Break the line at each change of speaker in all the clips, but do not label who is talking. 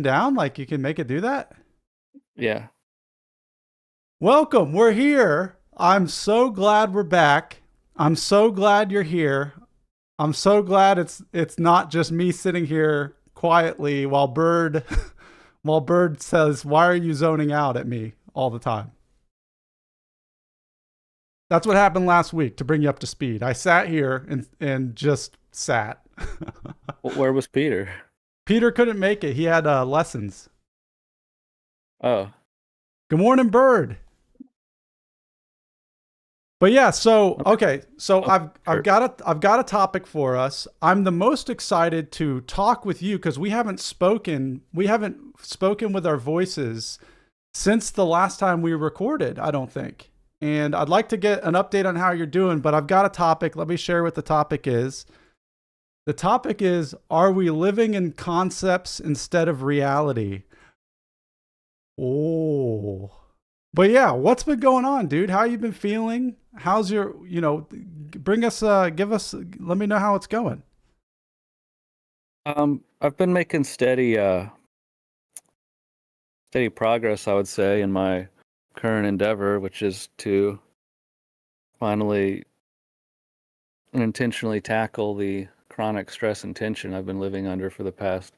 down? Like you can make it do that?
Yeah.
Welcome. We're here. I'm so glad we're back. I'm so glad you're here. I'm so glad it's not just me sitting here quietly while Bird while Bird says, "Why are you zoning out at me all the time?" That's what happened last week to bring you up to speed. I sat here and just sat.
Where was Peter?
Peter couldn't make it. He had lessons.
Oh,
Good morning, Bird. But yeah, so
okay.
okay, so
Oh, Kurt.
I've got a topic for us. I'm the most excited to talk with you because we haven't spoken with our voices since the last time we recorded, I don't think. And I'd like to get an update on how you're doing, but I've got a topic. Let me share what the topic is. The topic is, are we living in concepts instead of reality? Oh. But yeah, what's been going on, dude? How you been feeling? How's your, bring us give us let me know how it's going.
I've been making steady progress, I would say, in my current endeavor, which is to finally and intentionally tackle the chronic stress and tension I've been living under for the past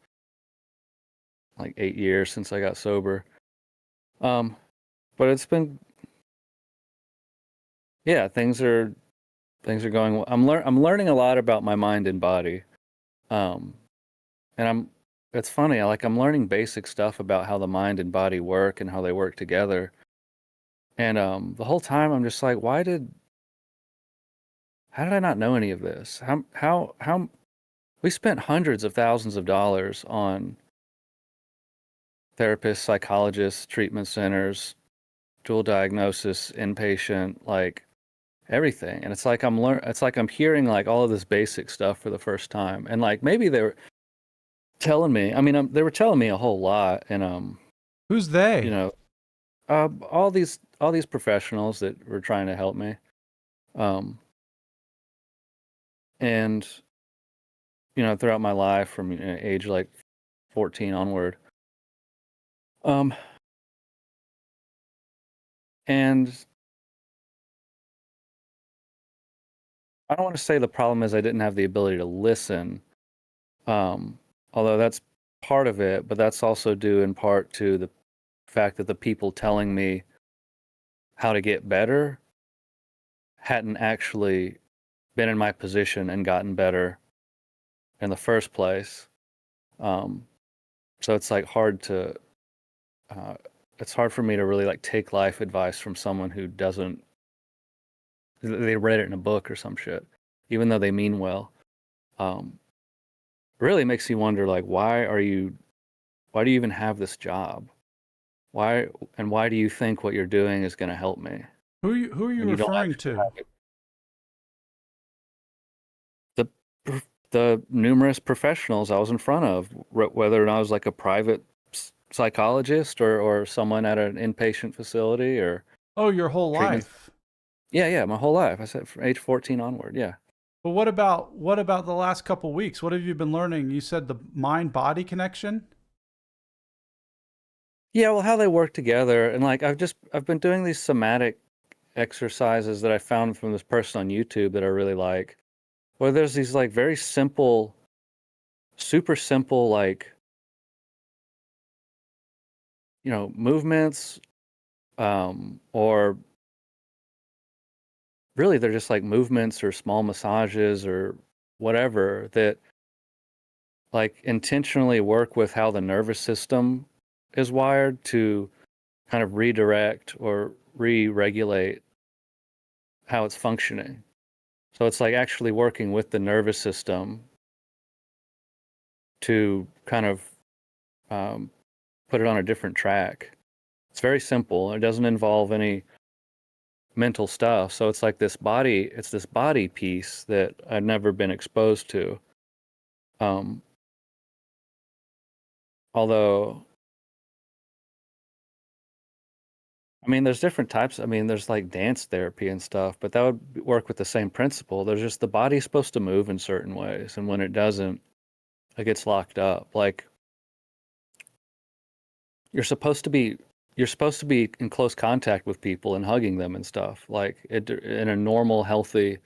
like 8 years since I got sober. Um, but it's been, yeah, things are going well. I'm learning a lot about my mind and body. Um, and it's funny, I'm learning basic stuff about how the mind and body work and how they work together. And the whole time I'm just like, how did I not know any of this? How we spent hundreds of thousands of dollars on therapists, psychologists, treatment centers, dual diagnosis, inpatient, like everything. And it's like I'm hearing like all of this basic stuff for the first time. And like maybe they were telling me, they were telling me a whole lot, and
Who's
you
they?
know, all these professionals that were trying to help me. Um, and throughout my life from age like 14 onward. Um, and I don't want to say the problem is I didn't have the ability to listen, um, although that's part of it, but that's also due in part to the fact that the people telling me how to get better hadn't actually been in my position and gotten better in the first place. Um, so it's like uh, it's hard for me to really like take life advice from someone who doesn't, they read it in a book or some shit, even though they mean well. Um, really makes you wonder, like, why do you even have this job? Why, and why do you think what you're doing is going to help me
Who are you
when you don't
referring
actually
to?
have it? The, the numerous professionals I was in front of, whether or not I was like a private psychologist or someone at an inpatient facility or
Oh, your whole
treatment.
life.
Yeah, my whole life. I said from age 14 onward. Yeah.
But what about the last couple weeks? What have you been learning? You said the mind body connection?
Yeah, well, how they work together, and like I've been doing these somatic exercises that I found from this person on YouTube that I really like, where there's these like very simple, super simple, like, movements, or really they're just like movements or small massages or whatever that like intentionally work with how the nervous system is wired to kind of redirect or re-regulate how it's functioning. So it's like actually working with the nervous system to kind of um, put it on a different track. It's very simple. It doesn't involve any mental stuff. So it's this body piece that I've never been exposed to. Um, although, there's different types. There's like dance therapy and stuff, but that would work with the same principle. There's just the body's supposed to move in certain ways, and when it doesn't, it gets locked up. Like you're supposed to be you're supposed to be in close contact with people and hugging them and stuff like in a normal, healthy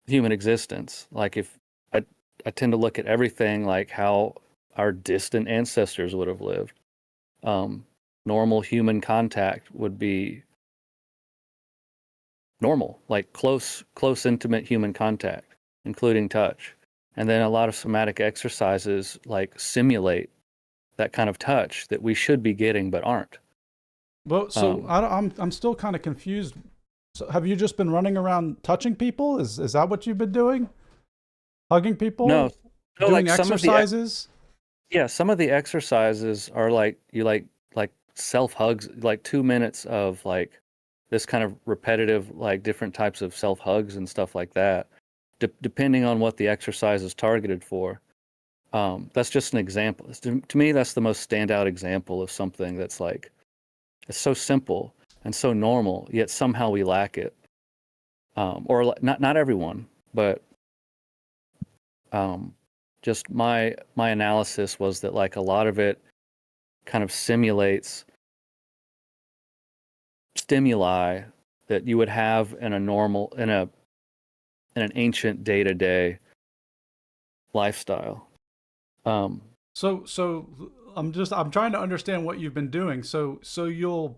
human existence. Like if I, I tend to look at everything like how our distant ancestors would have lived. Um, Normal human contact would be normal, like close, intimate human contact, including touch. And then a lot of somatic exercises like simulate that kind of touch that we should be getting but aren't.
Well, so
Um,
I'm still kind of confused. So have you just been running around touching people? Is that what you've been doing? Hugging
no,
people?
no,
Doing
like
exercises?
some of the exercises are like you like self hugs, like 2 minutes of like this kind of repetitive, like different types of self hugs and stuff like that, depending on what the exercise is targeted for. That's just an example. To me, that's the most standout example of something that's like it's so simple and so normal, yet somehow we lack it. Not everyone, but um, just my analysis was that like a lot of it kind of simulates stimuli that you would have in a normal in an ancient day to day lifestyle. Um,
So I'm trying to understand what you've been doing. So you'll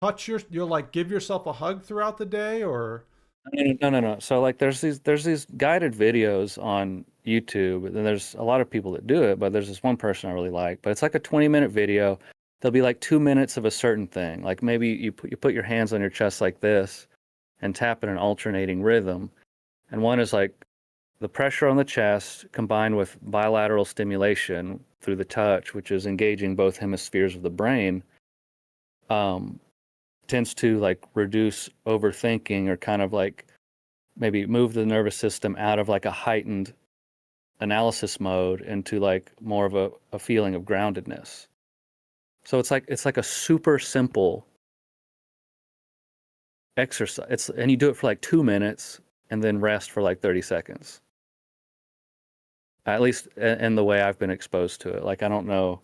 touch you'll like give yourself a hug throughout the day or
no. So like there's these guided videos on YouTube, and there's a lot of people that do it, but there's this one person I really like. But it's like a 20-minute video. There'll be like 2 minutes of a certain thing. Like maybe you put your hands on your chest like this and tap in an alternating rhythm. And one is like the pressure on the chest combined with bilateral stimulation through the touch, which is engaging both hemispheres of the brain, um, tends to like reduce overthinking or kind of like maybe move the nervous system out of like a heightened analysis mode into like more of a feeling of groundedness. So it's like a super simple exercise. And you do it for like 2 minutes and then rest for like 30 seconds. At least in the way I've been exposed to it. Like I don't know,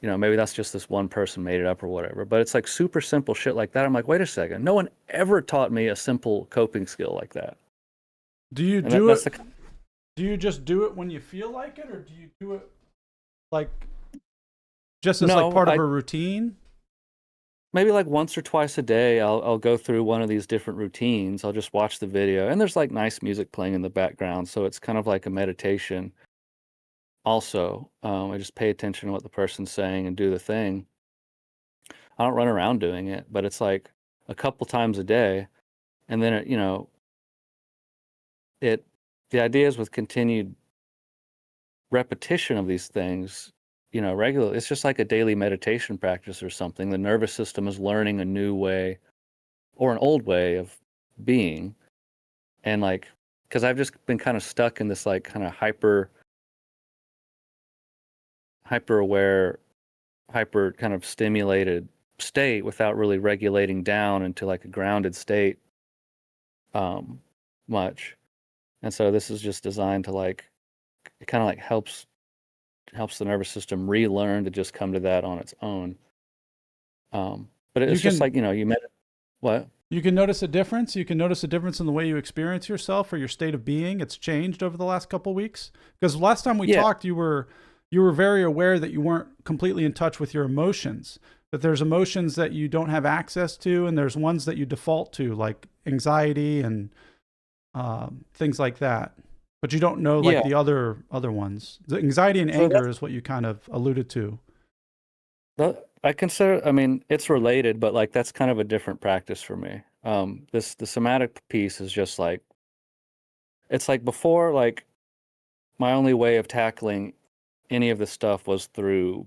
maybe that's just this one person made it up or whatever, but it's like super simple shit like that. I'm like, wait a second, no one ever taught me a simple coping skill like that.
do you
And
do
that's
it
the
do you just do it when you feel like it or do you do it like just as like
no,
part of
I
a routine?
maybe like once or twice a day I'll go through one of these different routines. I'll just watch the video and there's like nice music playing in the background, so it's kind of like a meditation. Also, I just pay attention to what the person's saying and do the thing. I don't run around doing it, but it's like a couple times a day, and then it the idea is with continued repetition of these things, regularly. It's just like a daily meditation practice or something. The nervous system is learning a new way or an old way of being, and like because I've just been kind of stuck in this like kind of hyper aware, hyper kind of stimulated state without really regulating down into like a grounded state um much. And so this is just designed to like it kind of like helps the nervous system relearn to just come to that on its own. But
You
it's just
can
like, you met what?
you can notice a difference. You can notice a difference in the way you experience yourself or your state of being. It's changed over the last couple weeks. Because last time we
Yeah.
talked, you were very aware that you weren't completely in touch with your emotions. That there's emotions that you don't have access to, and there's ones that you default to, like anxiety and things like that. But you don't know like
Yeah.
the other ones. The anxiety and
So
anger
that's
is what you kind of alluded to.
I consider, I mean, it's related, but like that's kind of a different practice for me. The somatic piece is just like it's like before, like my only way of tackling any of this stuff was through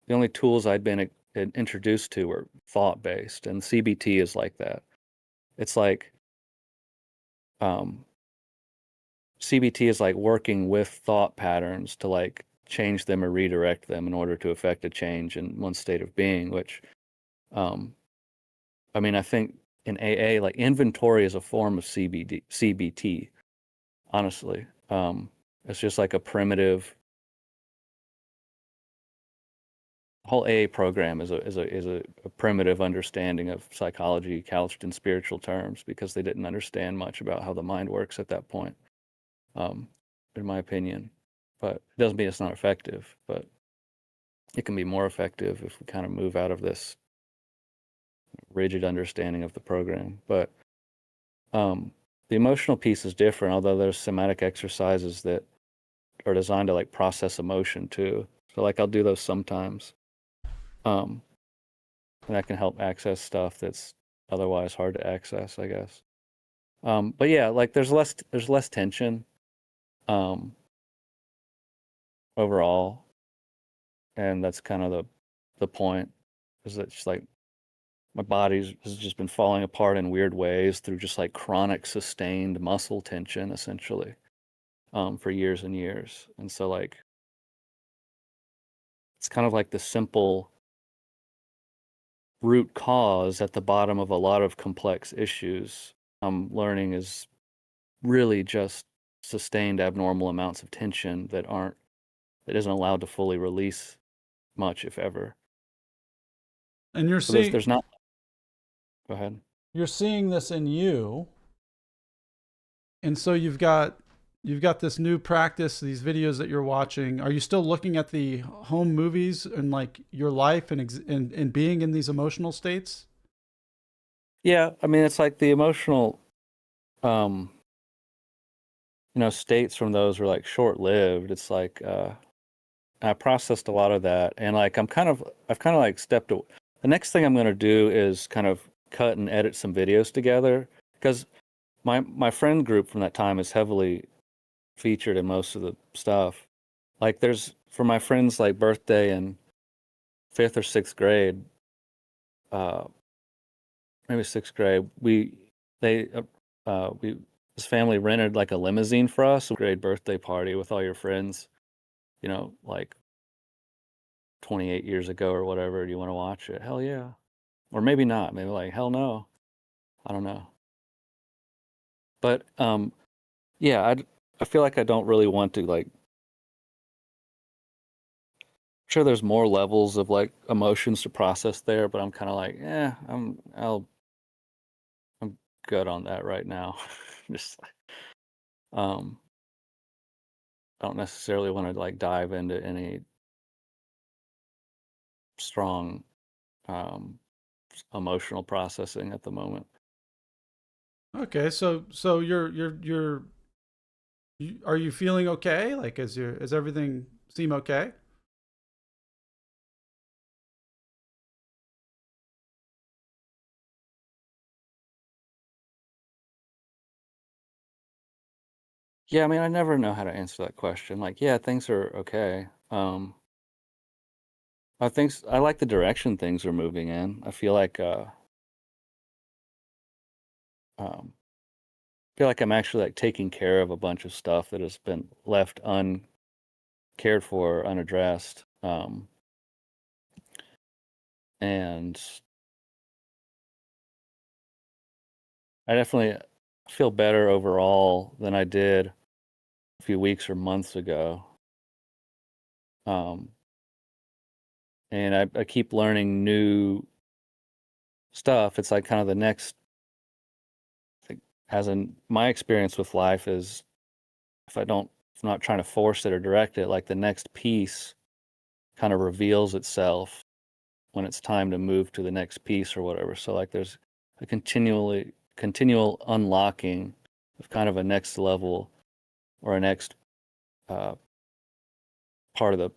the only tools I'd been introduced to were thought based, and CBT is like that. It's like um, CBT is like working with thought patterns to like change them or redirect them in order to affect a change in one state of being. Which, um, I mean, I think in AA, like inventory is a form of CBT. Honestly, it's just like a primitive whole AA program is a primitive understanding of psychology couched in spiritual terms because they didn't understand much about how the mind works at that point, in my opinion. But it doesn't mean it's not effective, but it can be more effective if we kind of move out of this rigid understanding of the program. But the emotional piece is different, although there's somatic exercises that are designed to like process emotion too. So like I'll do those sometimes. And that can help access stuff that's otherwise hard to access, I guess. But yeah, like there's less tension overall, and that's kind of the point, is that just like my body has just been falling apart in weird ways through just like chronic sustained muscle tension essentially, for years and years. And so like it's kind of like the simple root cause at the bottom of a lot of complex issues I'm learning is really just sustained abnormal amounts of tension that isn't allowed to fully release much, if ever.
And you're
So
seeing
there's not. Go ahead.
you're seeing this in you, and so you've got this new practice, these videos that you're watching. Are you still looking at the home movies and like your life and being in these emotional states?
Yeah, I mean it's like the emotional, um, states from those are like short-lived. It's like I processed a lot of that, and like I've kind of like stepped away. The next thing I'm going to do is kind of cut and edit some videos together because my friend group from that time is heavily featured in most of the stuff. Like there's for my friend's like birthday in 5th or 6th grade, uh, maybe 6th grade, they we his family rented like a limousine for us. Grade birthday party with all your friends, like 28 years ago or whatever. Do you want to watch it? Hell yeah. Or maybe not. Maybe like hell no. I don't know. But yeah, I feel like I don't really want to like. Sure, there's more levels of like emotions to process there, but I'm kind of like, I'm good on that right now. Just um, I don't necessarily want to like dive into any strong um emotional processing at the moment.
Okay, so are you feeling okay? Like, is everything seem okay?
Yeah, I mean, I never know how to answer that question. Like, yeah, things are okay. I like the direction things are moving in. I um, feel like I'm actually like taking care of a bunch of stuff that has been left uncared for, unaddressed. And I definitely feel better overall than I did a few weeks or months ago. Um, and I keep learning new stuff. It's like kind of the next, like, my experience with life is if I don't, if I'm not trying to force it or direct it, like the next piece kind of reveals itself when it's time to move to the next piece or whatever. So like there's a continual unlocking of kind of a next level or a next uh, part of the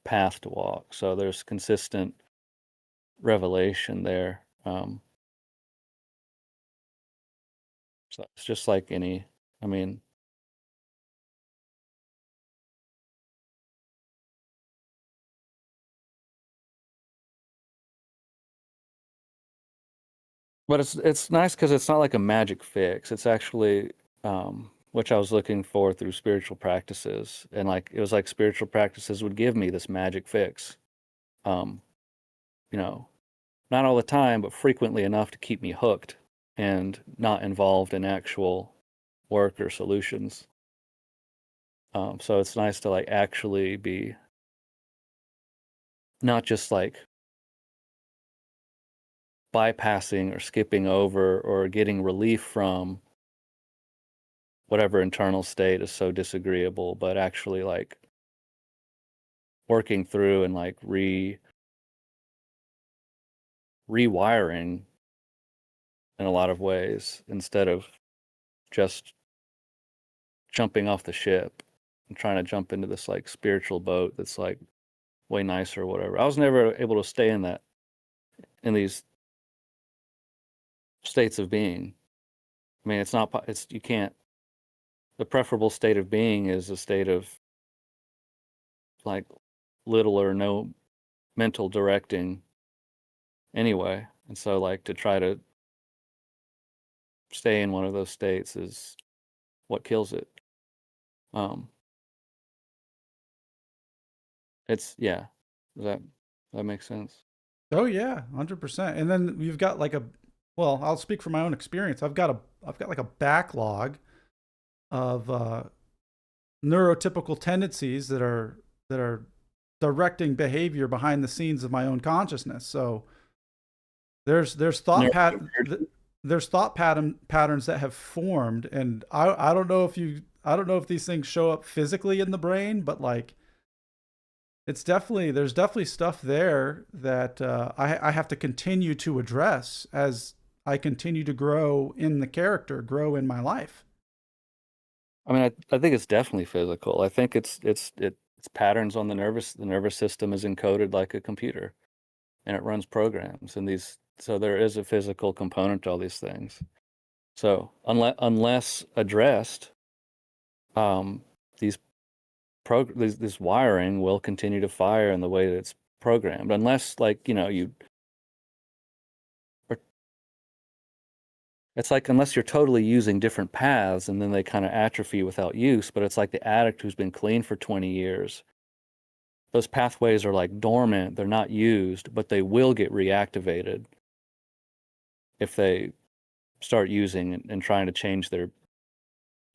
path to walk. So there's consistent revelation there. So it's just like any, I mean, but it's nice because it's not like a magic fix. It's actually, which I was looking for through spiritual practices, and like it was like spiritual practices would give me this magic fix. Um, you know, not all the time, but frequently enough to keep me hooked and not involved in actual work or solutions. So it's nice to like actually be not just like bypassing or skipping over or getting relief from whatever internal state is so disagreeable, but actually like working through and like rewiring in a lot of ways instead of just jumping off the ship and trying to jump into this like spiritual boat that's like way nicer or whatever. I was never able to stay in these states of being. I mean, you can't, the preferable state of being is a state of like little or no mental directing anyway. And so like to try to stay in one of those states is what kills it. It's yeah. Does that make sense?
Oh yeah, 100%. And then you've got like well, I'll speak from my own experience. I've got like a backlog of neurotypical tendencies that are directing behavior behind the scenes of my own consciousness. So there's there's thought patterns that have formed, and I don't know if I don't know if these things show up physically in the brain, but like there's definitely stuff there that I have to continue to address as I continue to grow in the character, grow in my life.
I mean, I think it's definitely physical. I think it's patterns on the nervous system is encoded like a computer, and it runs programs, and so there is a physical component to all these things. So unless addressed, these this wiring will continue to fire in the way that it's programmed, unless like it's like unless you're totally using different paths and then they kind of atrophy without use. But it's like the addict who's been clean for 20 years. Those pathways are like dormant, they're not used, but they will get reactivated if they start using and trying to change the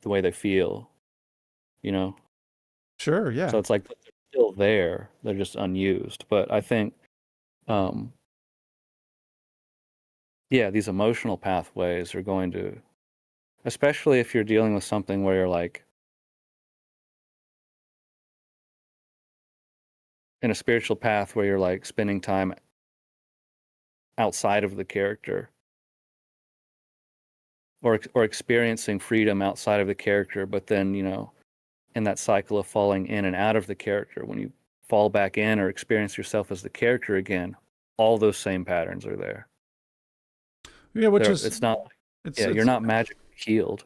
way they feel, you know?
Sure, yeah.
So it's like they're still there, they're just unused. But I think, yeah, these emotional pathways are going to, especially if you're dealing with something where you're like in a spiritual path where you're like spending time outside of the character or experiencing freedom outside of the character, but then, in that cycle of falling in and out of the character, when you fall back in or experience yourself as the character again, all those same patterns are there.
Yeah,
you're not magically healed.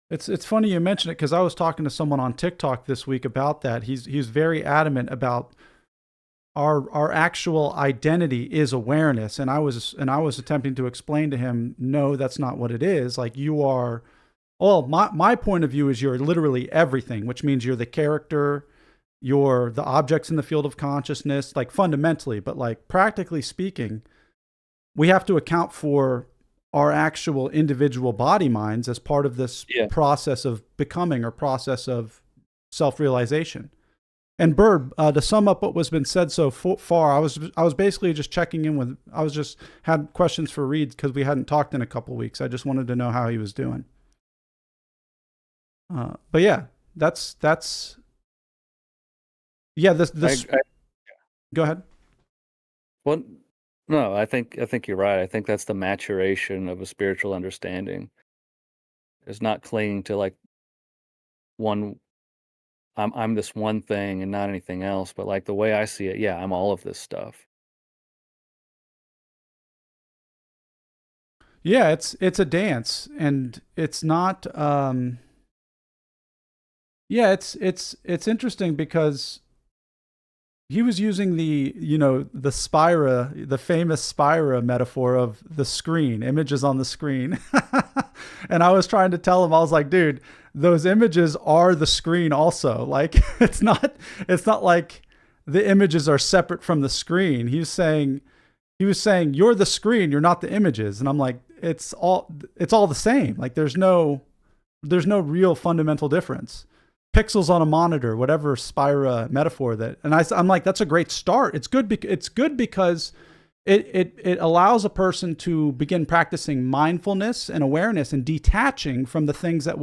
It's funny you mention it because I was talking to someone on TikTok this week about that. He's very adamant about our actual identity is awareness, and I was attempting to explain to him, no, that's not what it is. Like you are, well, my point of view is you're literally everything, which means you're the character, you're the objects in the field of consciousness, like fundamentally, but like practically speaking, we have to account for our actual individual body minds as part of this process of becoming or process of self-realization. And Bird, to sum up what was been said so far, I was basically just checking in with, had questions for Reed because we hadn't talked in a couple of weeks. I just wanted to know how he was doing. But yeah, that's yeah. Go ahead.
Well, no, I think you're right. I think that's the maturation of a spiritual understanding. Is not clinging to like one. I'm this one thing and not anything else, but like the way I see it, yeah, I'm all of this stuff.
Yeah, it's a dance, and it's not. Yeah, it's interesting because he was using the Spira, the famous Spira metaphor of the screen, images on the screen. And I was trying to tell him, I was like, dude, those images are the screen also. Like it's not like the images are separate from the screen. He was saying you're the screen, you're not the images. And I'm like, it's all the same. Like there's no real fundamental difference. pixels on a monitor, whatever Spira metaphor that. And I'm like, that's a great start. It's good. It's good because it allows a person to begin practicing mindfulness and awareness and detaching from the things that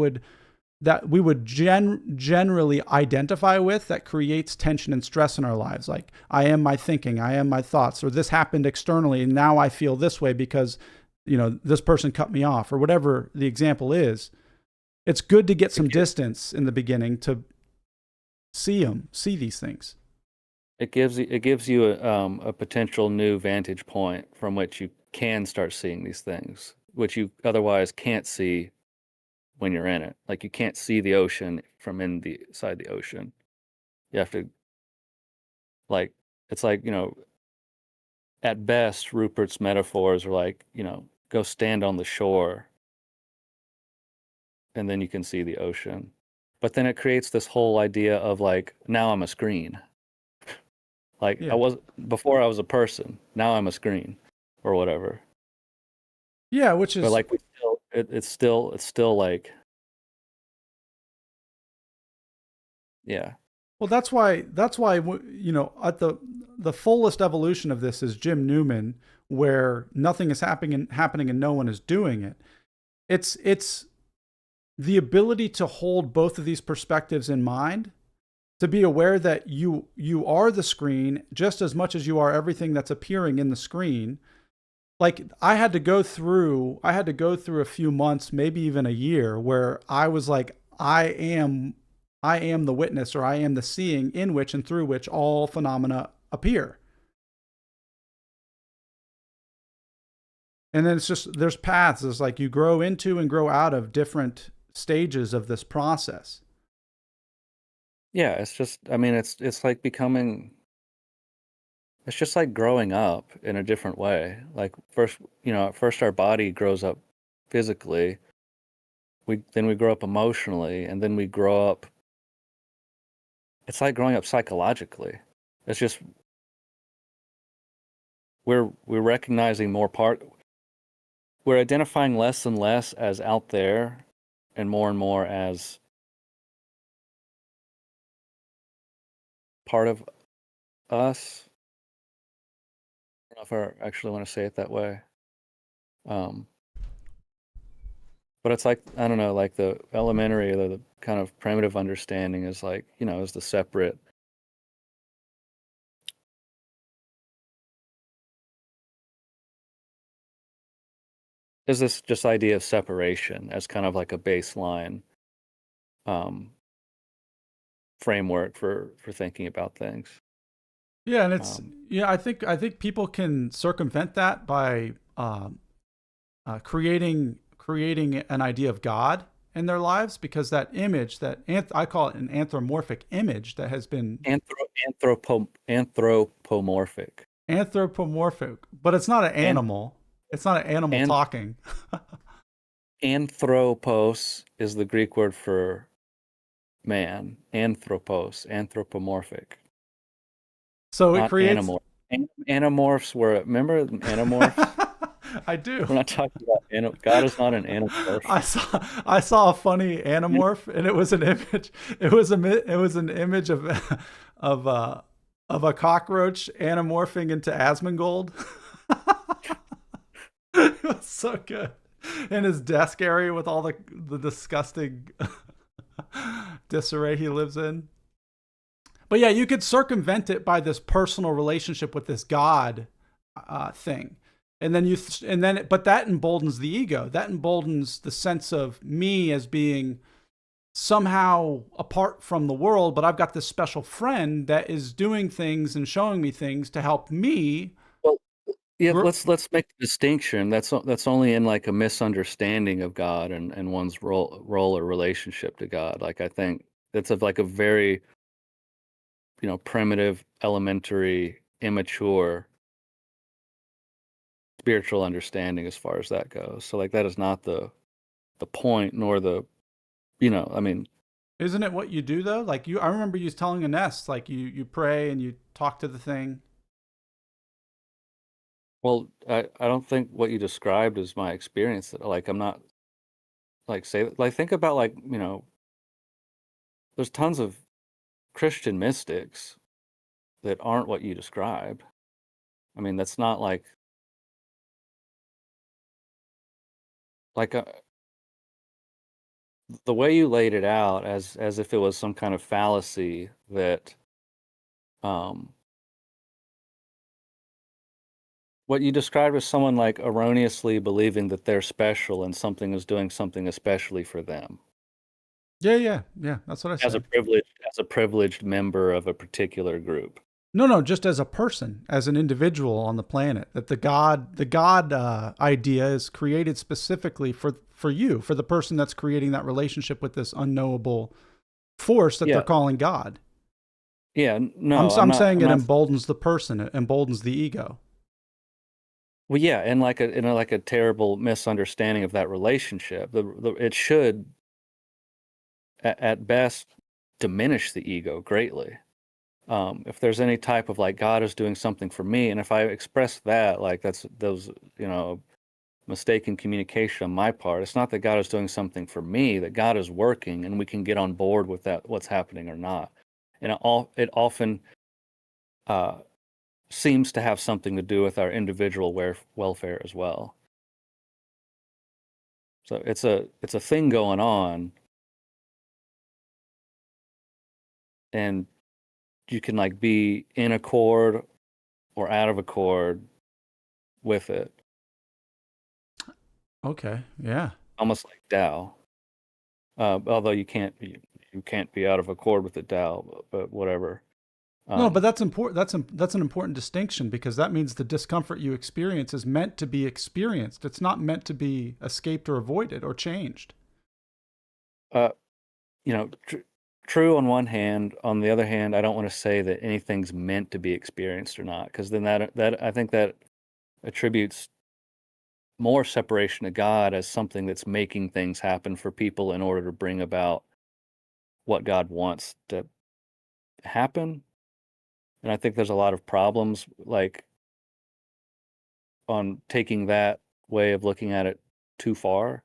we would generally identify with that creates tension and stress in our lives. Like, I am my thinking, I am my thoughts, or this happened externally and now I feel this way because, this person cut me off, or whatever the example is. It's good to get some distance in the beginning to see these things.
It gives you a potential new vantage point from which you can start seeing these things, which you otherwise can't see when you're in it. Like, you can't see the ocean from inside the ocean. You have to, like, it's like, at best, Rupert's metaphors are like, go stand on the shore and then you can see the ocean. But then it creates this whole idea of like, now I'm a screen. Like,
Yeah.
before I was a person, now I'm a screen or whatever.
Yeah, which
But
is,
like, it's still like, yeah.
well, that's why at the fullest evolution of this is Jim Newman, where nothing is happening and no one is doing it. It's the ability to hold both of these perspectives in mind, to be aware that you are the screen just as much as you are everything that's appearing in the screen. Like, I had to go through a few months, maybe even a year, where I was like, I am the witness, or I am the seeing in which and through which all phenomena appear. And then it's just, there's paths. It's like you grow into and grow out of different stages of this process.
Yeah, it's just, I mean, it's like becoming, it's just like growing up in a different way. Like, first, at first our body grows up physically, then we grow up emotionally, and then we grow up, it's like growing up psychologically. It's just, we're recognizing we're identifying less and less as out there and more as part of us. I don't know if I actually want to say it that way. Um, but it's like, I don't know, like the elementary or the kind of primitive understanding is like, is the separate. Is this just idea of separation as kind of like a baseline um, framework for thinking about things?
Yeah, and it's
Um,
yeah. I think people can circumvent that by creating an idea of God in their lives, because that image, I call it an anthropomorphic image that has been
Anthropomorphic.
anthropomorphic, but it's not an
And
animal. It's not an animal
and
talking.
anthropos is the Greek word for man. Anthropos, anthropomorphic,
So it
not
creates.
animorph. Animorphs were, remember animorphs?
I do.
We're not talking about God is not an animorph.
I saw a funny anamorph, and it was an image. It was an image of of uh, of a cockroach anamorphing into Asmongold. It was so good. In his desk area with all the disgusting disarray he lives in. But yeah, you could circumvent it by this personal relationship with this God thing, and then but that emboldens the ego. That emboldens the sense of me as being somehow apart from the world. But I've got this special friend that is doing things and showing me things to help me.
Well, yeah,
Gr-
let's make the distinction. That's only in like a misunderstanding of God and one's role or relationship to God. Like, I think that's of like a very, primitive, elementary, immature spiritual understanding as far as that goes. So like, that is not the point, nor I mean,
Isn't it what you do though? Like, I remember you telling Ines, like, you pray and you talk to the thing.
well, I don't think what you described is my experience. Like, I'm not like, say, like, think about like, there's tons of Christian mystics that aren't what you describe. I mean, that's not like the way you laid it out as if it was some kind of fallacy that um what you described as someone like erroneously believing that they're special and something is doing something especially for them
Yeah, yeah, yeah. That's what I said.
as a privileged member of a particular group.
No, no, just as a person, as an individual on the planet, that the God idea is created specifically for you, for the person that's creating that relationship with this unknowable force that they're
Yeah,
calling God.
yeah,
I'm
no,
I'm saying
I'm
it
not.
emboldens the person, it emboldens the ego.
Well, yeah, and like a terrible misunderstanding of that relationship. It should at best diminish the ego greatly. If there's any type of like God is doing something for me, and if I express that, like that's those, you know, mistaken communication on my part. It's not that God is doing something for me, that God is working and we can get on board with that, what's happening or not. And it often uh, seems to have something to do with our individual welfare as well. So it's a thing going on, and you can like be in accord or out of accord with it,
Okay, yeah.
almost like Tao. Although you can't be out of accord with the Tao, but whatever.
No, but
Um,
that's important. That's an important distinction because that means the discomfort you experience is meant to be experienced. It's not meant to be escaped or avoided or changed.
uh, you know, true on one hand. On the other hand, I don't want to say that anything's meant to be experienced or not, because then that I think that attributes more separation to God as something that's making things happen for people in order to bring about what God wants to happen. And I think there's a lot of problems like on taking that way of looking at it too far.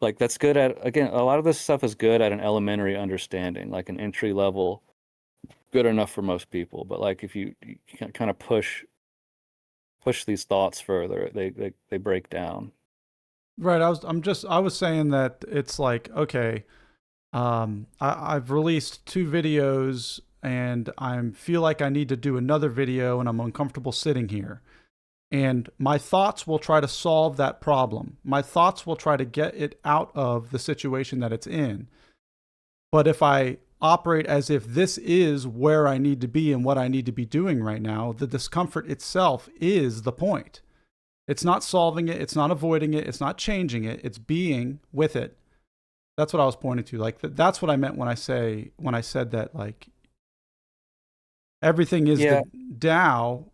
Like that's good at again, a lot of this stuff is good at an elementary understanding, like an entry level, good enough for most people. But like if you kind of push these thoughts further, they break down.
Right. I was saying that it's like, okay, I've released 2 videos and I feel like I need to do another video and I'm uncomfortable sitting here. And my thoughts will try to solve that problem. My thoughts will try to get it out of the situation that it's in. But if I operate as if this is where I need to be and what I need to be doing right now, the discomfort itself is the point. It's not solving it, it's not avoiding it, it's not changing it, it's being with it. That's what I was pointing to. Like that's what I meant when I said that like everything is
Yeah,
the Tao.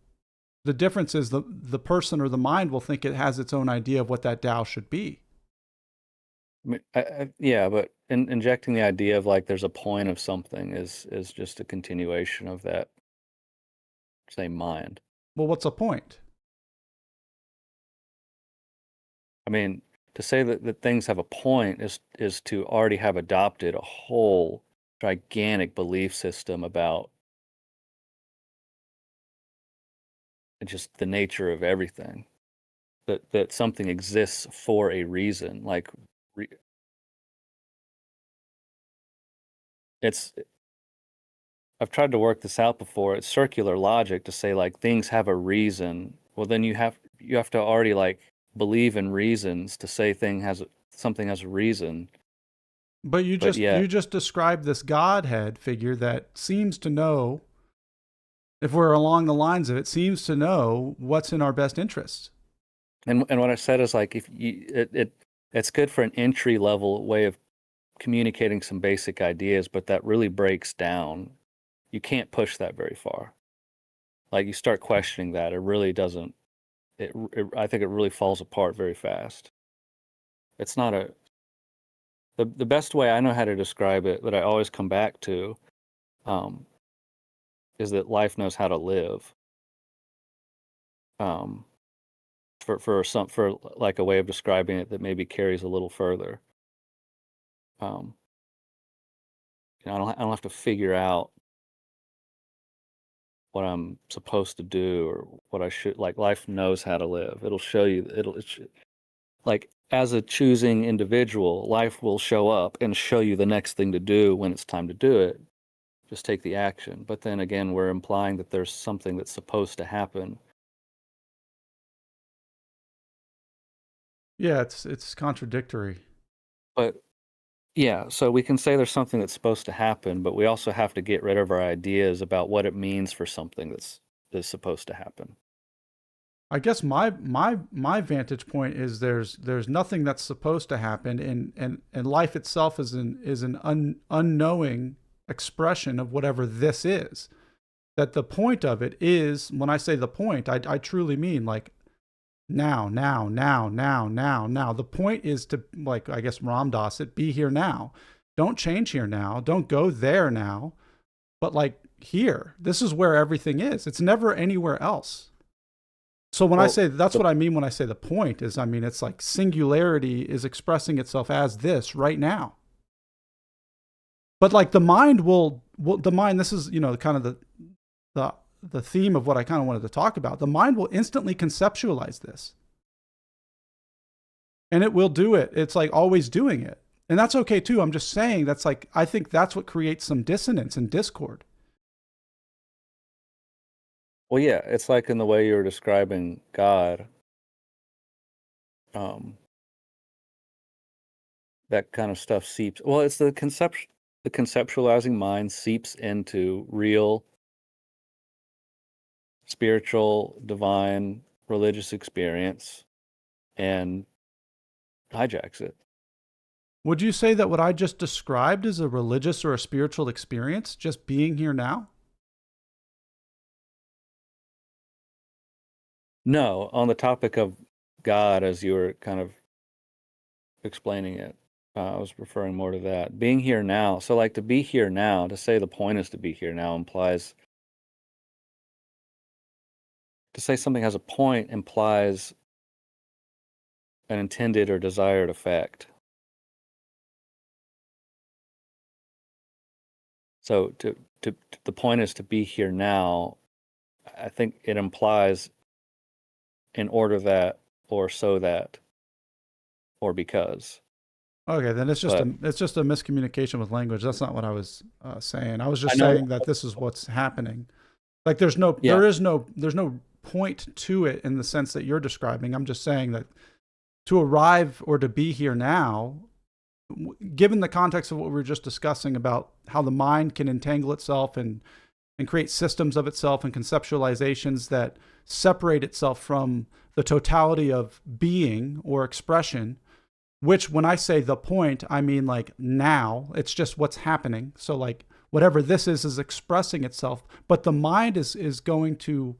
The difference is the person or the mind will think it has its own idea of what that Tao should be.
I mean, yeah, but injecting the idea of like there's a point of something is just a continuation of that same mind.
Well, what's the point?
I mean, to say that things have a point is to already have adopted a whole gigantic belief system about just the nature of everything. That something exists for a reason. Like re, it's I've tried to work this out before. It's circular logic to say like things have a reason. Well, then you have to already like believe in reasons to say something has a reason.
But
But
you
yet,
just described this godhead figure that seems to know, if we're along the lines of it, seems to know what's in our best interests.
and what I said is like if it's good for an entry level way of communicating some basic ideas, but that really breaks down. You can't push that very far. Like you start questioning that, it really doesn't. I think it really falls apart very fast. It's not a the best way I know how to describe it that I always come back to um, is that life knows how to live. Um, for like a way of describing it that maybe carries a little further. Um, I don't have to figure out what I'm supposed to do or what I should, like, life knows how to live. It'll show you, like, as a choosing individual, life will show up and show you the next thing to do when it's time to do it. Just take the action. But then again, we're implying that there's something that's supposed to happen.
Yeah, it's contradictory.
But yeah, so we can say there's something that's supposed to happen, but we also have to get rid of our ideas about what it means for something that's supposed to happen.
I guess my vantage point is there's nothing that's supposed to happen, and life itself is an unknowing expression of whatever this is. That the point of it is, when I say the point, I truly mean like now, now, now, now, now, now. The point is to, like, I guess Ram Dass it, be here now. Don't change here now. Don't go there now. But like here, this is where everything is. It's never anywhere else. So when I
Well,
say, that's
the,
what I mean when I say the point is, I mean, it's like singularity is expressing itself as this right now. But like the mind will the mind, this is, kind of the the theme of what I kind of wanted to talk about. The mind will instantly conceptualize this. And it will do it. It's like always doing it. And that's okay too. I'm just saying that's like, I think that's what creates some dissonance and discord.
well, yeah, it's like in the way you were describing God, um, that kind of stuff seeps. Well, it's the conceptualizing mind seeps into real spiritual, divine, religious experience and hijacks it.
Would you say that what I just described is a religious or a spiritual experience, just being here now?
No, on the topic of God, as you were kind of explaining it, I was referring more to that. Being here now. So, like, to be here now, to say the point is to be here now implies, to say something has a point implies an intended or desired effect. So, the point is to be here now. I think it implies in order that, or so that, or because.
Okay, then
But
it's just a miscommunication with language. That's not what I was saying. I was
I
just
know,
saying that this is what's happening. Like
yeah,
there's no point to it in the sense that you're describing. I'm just saying that to arrive or to be here now, given the context of what we were just discussing about how the mind can entangle itself and create systems of itself and conceptualizations that separate itself from the totality of being or expression, which when I say the point, I mean like now, it's just what's happening. So like whatever this is expressing itself, but the mind is going to,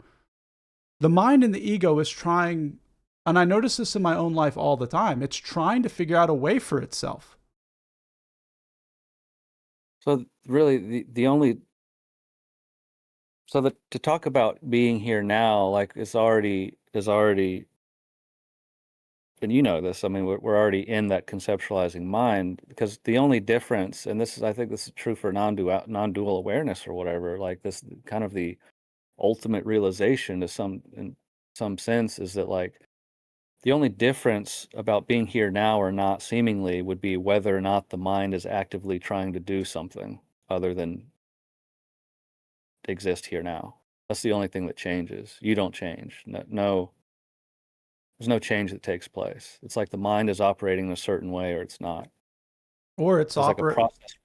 the mind and the ego is trying, and I notice this in my own life all the time, it's trying to figure out a way for itself.
so really the only, so that to talk about being here now, like, is already, and you know this, I mean, we're already in that conceptualizing mind, because the only difference, and this is, I think this is true for non-dual awareness or whatever, like this kind of the ultimate realization to in some sense is that, like, the only difference about being here now or not seemingly would be whether or not the mind is actively trying to do something other than exist here now. That's the only thing that changes. You don't change. No, there's no change that takes place. It's like the mind is operating in a certain way or it's not.
Or it's
There's like a
operate
process.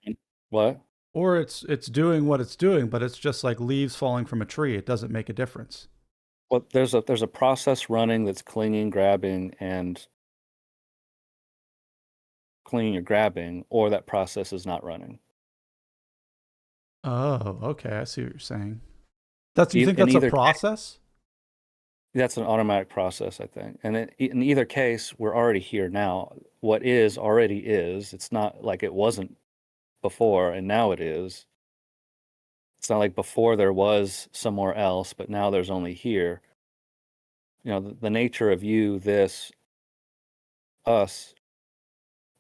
What?
or it's doing what it's doing, but it's just like leaves falling from a tree. It doesn't make a difference.
Well, there's a process running that's clinging, grabbing, and clinging or grabbing, or that process is not running.
Oh, okay. I see what you're saying. That's, you think
In
that's a
either
process?
That's an automatic process, I think. And in either case, we're already here now. What is already is. It's not like it wasn't before and now it is. It's not like before there was somewhere else, but now there's only here. The nature of you, this, us,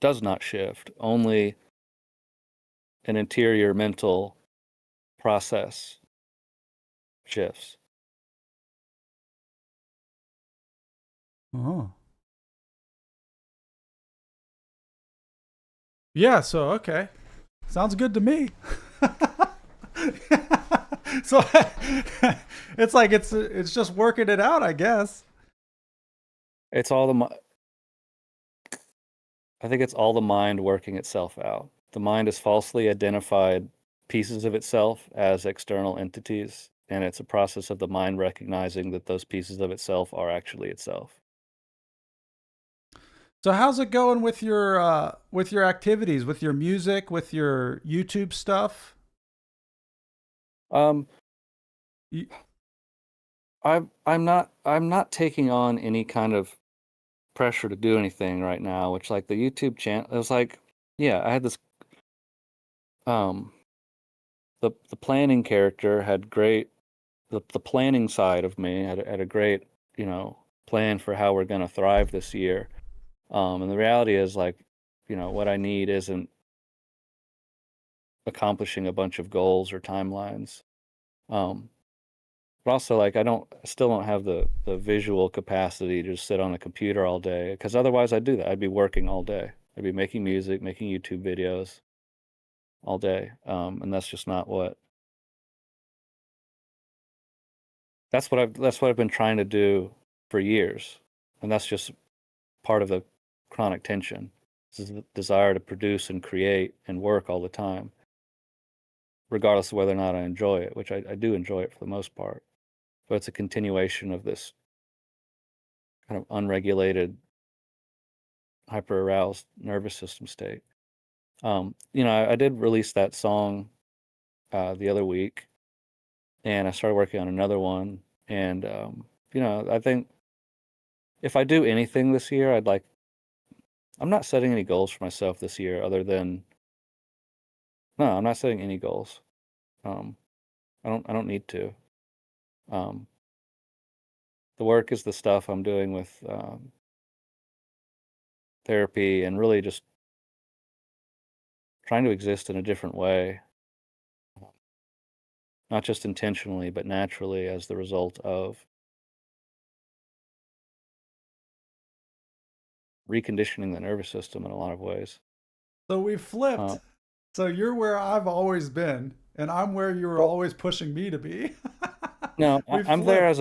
does not shift. Only an interior mental process shifts.
Oh. Yeah, so okay. Sounds good to me. So it's like it's just working it out, I guess.
It's all I think it's all the mind working itself out. The mind has falsely identified pieces of itself as external entities, and it's a process of the mind recognizing that those pieces of itself are actually itself.
So how's it going with your activities, with your music, with your YouTube stuff?
Um,
You,
I'm not taking on any kind of pressure to do anything right now, which like the YouTube channel, it was like, yeah, I had this um the planning character had great the planning side of me had a great, plan for how we're going to thrive this year. And the reality is like, what I need isn't accomplishing a bunch of goals or timelines. Um, but also like I still don't have the visual capacity to just sit on a computer all day because otherwise I'd do that. I'd be working all day. I'd be making music, making YouTube videos all day. And that's just not what that's what I've been trying to do for years. And that's just part of the chronic tension. This is the desire to produce and create and work all the time, regardless of whether or not I enjoy it, which I do enjoy it for the most part. But it's a continuation of this kind of unregulated, hyper aroused nervous system state. I did release that song the other week, and I started working on another one. And I think if I do anything this year, I'm not setting any goals for myself this year other than no, I'm not setting any goals. Um, I don't need to. Um, the work is the stuff I'm doing with therapy and really just trying to exist in a different way, not just intentionally, but naturally as the result of reconditioning the nervous system in a lot of ways.
so we
Uh,
flipped. So you're where I've always been, and I'm where you were
well,
always pushing me to be.
no,
We
I'm there
flipped.
as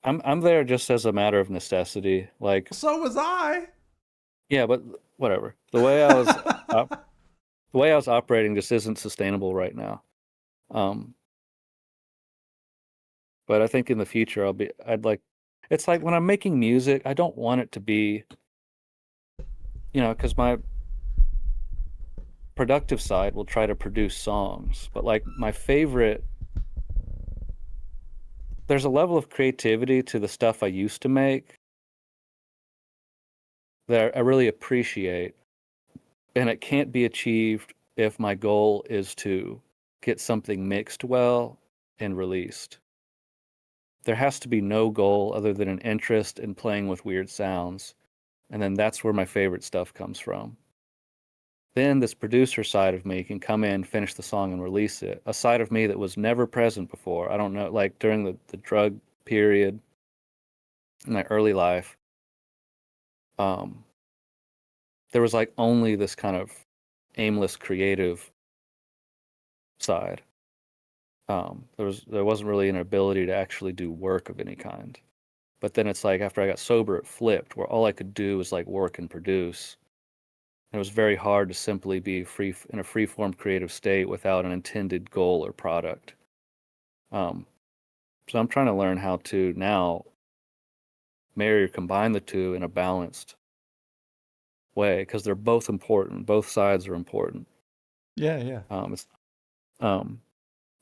I'm there just as a matter of necessity. Like,
So was I.
yeah, but whatever. The way I was operating just isn't sustainable right now. Um, but I think in the future it's like when I'm making music, I don't want it to be, because my productive side will try to produce songs, but like there's a level of creativity to the stuff I used to make that I really appreciate, and it can't be achieved if my goal is to get something mixed well and released. There has to be no goal other than an interest in playing with weird sounds, and then that's where my favorite stuff comes from. Then this producer side of me can come in, finish the song, and release it. A side of me that was never present before. I don't know, like during the drug period in my early life, um, there was like only this kind of aimless creative side. There wasn't really an ability to actually do work of any kind. But then it's like after I got sober, it flipped, where all I could do was like work and produce. And it was very hard to simply be free in a free form creative state without an intended goal or product. Um, so I'm trying to learn how to now marry or combine the two in a balanced way because they're both important. Both sides are important.
Yeah, yeah.
It's um,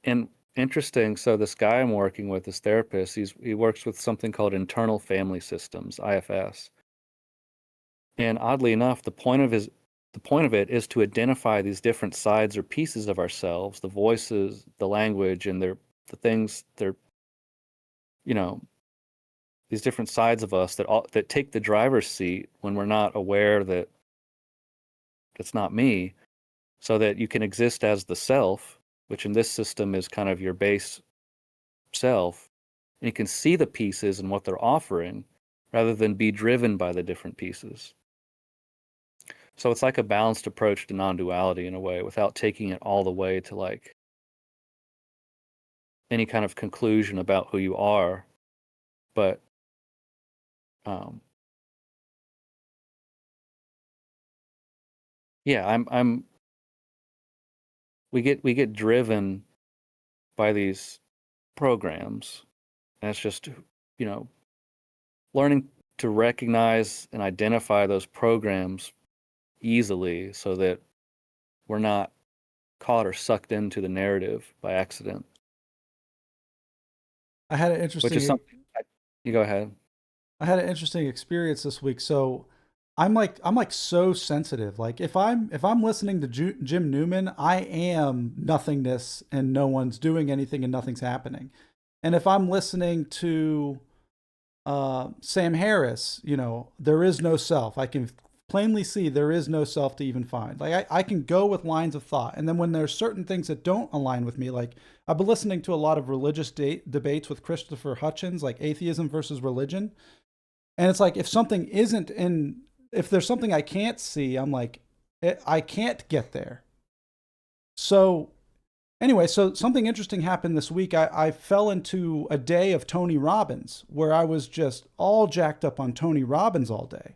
and interesting. So this guy I'm working with, this therapist, he works with something called internal family systems, IFS. And oddly enough, the point of it is to identify these different sides or pieces of ourselves, the voices, the language, and the things they're you know these different sides of us that take the driver's seat when we're not aware that it's not me. so that you can exist as the self, which in this system is kind of your base self, and you can see the pieces and what they're offering rather than be driven by the different pieces. So it's like a balanced approach to non-duality in a way, without taking it all the way to like any kind of conclusion about who you are, but um, yeah, I'm we get driven by these programs, and it's just, you know, learning to recognize and identify those programs easily so that we're not caught or sucked into the narrative by accident.
I had an
Which is
interesting
something you go ahead.
I had an interesting experience this week. So I'm like so sensitive. Like if I'm listening to Jim Newman, I am nothingness and no one's doing anything and nothing's happening. And if I'm listening to Sam Harris, you know, there is no self. I can plainly see there is no self to even find. Like I can go with lines of thought. And then when there's certain things that don't align with me, like I've been listening to a lot of religious debates with Christopher Hitchens, like atheism versus religion. And it's like if something isn't in, if there's something I can't see, I'm like, I can't get there. So anyway, so something interesting happened this week. I fell into a day of Tony Robbins where I was just all jacked up on Tony Robbins all day.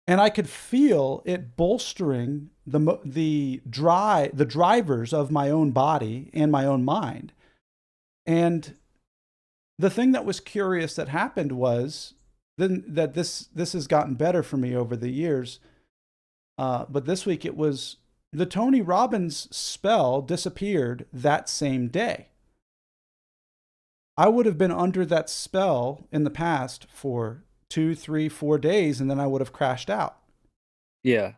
And I could feel it bolstering the drivers of my own body and my own mind. And the thing that was curious that happened was then that this has gotten better for me over the years. But this week it was the Tony Robbins spell disappeared that same day. I would have been under that spell in the past for 2, 3, 4 days, and then I would have crashed out.
Yeah.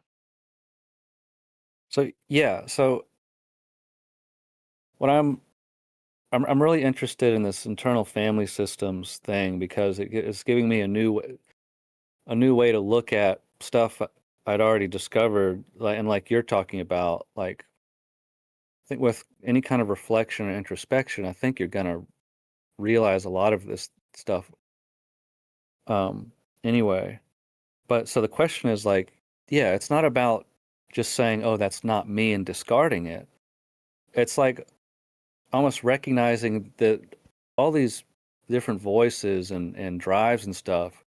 So what I'm really interested in this internal family systems thing because it's giving me a new way to look at stuff I'd already discovered, and like you're talking about, like I think with any kind of reflection or introspection, I think you're gonna realize a lot of this stuff anyway. But so the question is like, yeah, it's not about just saying, oh, that's not me and discarding it. It's like almost recognizing that all these different voices and drives and stuff,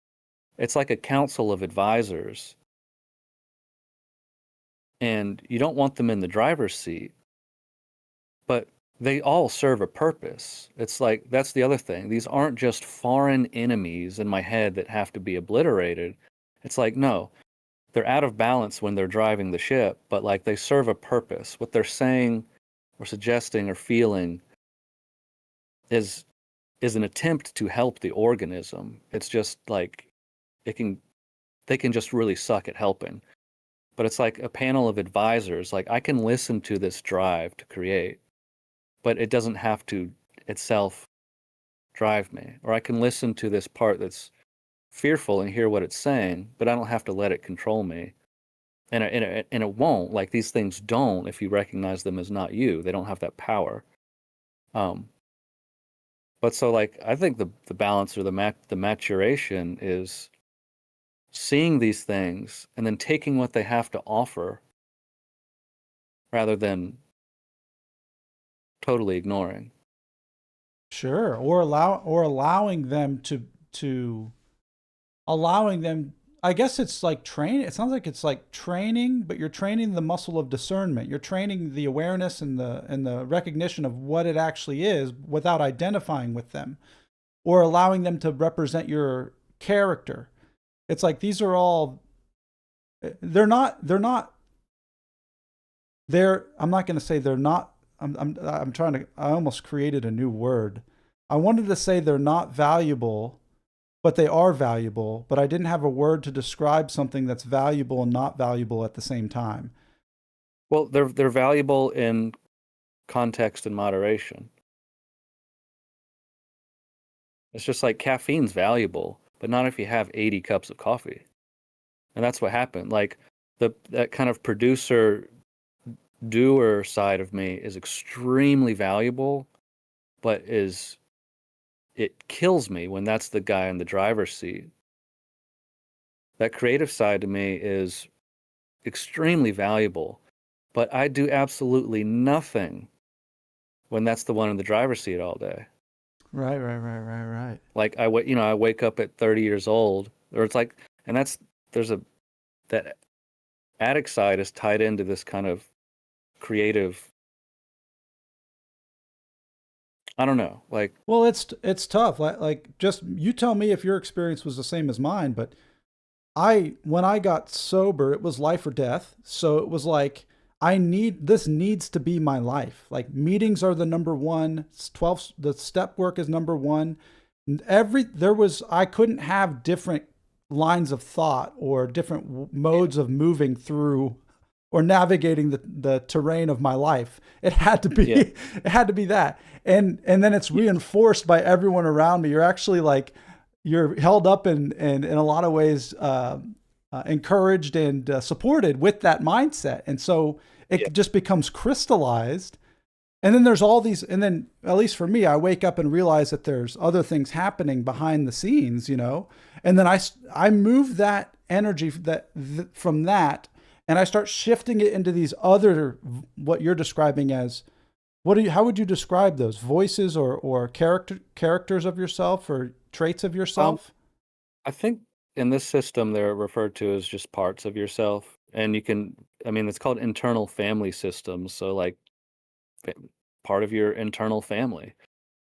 it's like a council of advisors. And you don't want them in the driver's seat, but they all serve a purpose. It's like, that's the other thing. These aren't just foreign enemies in my head that have to be obliterated. It's like, no, they're out of balance when they're driving the ship, but like they serve a purpose. What they're saying or suggesting or feeling is an attempt to help the organism. It's just like they can just really suck at helping. But it's like a panel of advisors. Like I can listen to this drive to create, but it doesn't have to itself drive me. Or I can listen to this part that's fearful and hear what it's saying, but I don't have to let it control me. And it won't. Like these things don't if you recognize them as not you. They don't have that power. Um, but so like I think the balance or the maturation is seeing these things and then taking what they have to offer rather than totally ignoring.
Sure, or allowing them to allowing them. I guess it's like training. It sounds like it's like training, but you're training the muscle of discernment. You're training the awareness and the recognition of what it actually is without identifying with them, or allowing them to represent your character. It's like these are all. They're not. They're. I'm not going to say they're not. I'm trying to. I almost created a new word. I wanted to say they're not valuable, but they are valuable. But I didn't have a word to describe something that's valuable and not valuable at the same time.
Well, they're valuable in context and moderation. It's just like caffeine's valuable, but not if you have 80 cups of coffee. And that's what happened. Like that kind of producer doer side of me is extremely valuable, but it kills me when that's the guy in the driver's seat. That creative side to me is extremely valuable, but I do absolutely nothing when that's the one in the driver's seat all day.
Right, right, right, right, right.
Like I wake up at 30 years old, or it's like, and there's a that addict side is tied into this kind of creative. I don't know, like
Well, it's tough. Like just you tell me if your experience was the same as mine, but I when I got sober, it was life or death. So it was like this needs to be my life. Like meetings are the number one, 12 the step work is number one. I couldn't have different lines of thought or different modes of moving through or navigating the terrain of my life. It had to be
yeah,
it had to be that. And then it's reinforced by everyone around me. You're actually like you're held up in a lot of ways encouraged and supported with that mindset. And so
yeah,
it just becomes crystallized. And then there's all these, and then at least for me, I wake up and realize that there's other things happening behind the scenes, you know. And then I move that energy from that, and I start shifting it into these other what you're describing as how would you describe those voices or characters of yourself or traits of
um,
yourself?
I think in this system they're referred to as just parts of yourself, and I mean, it's called internal family systems, so like fa- part of your internal family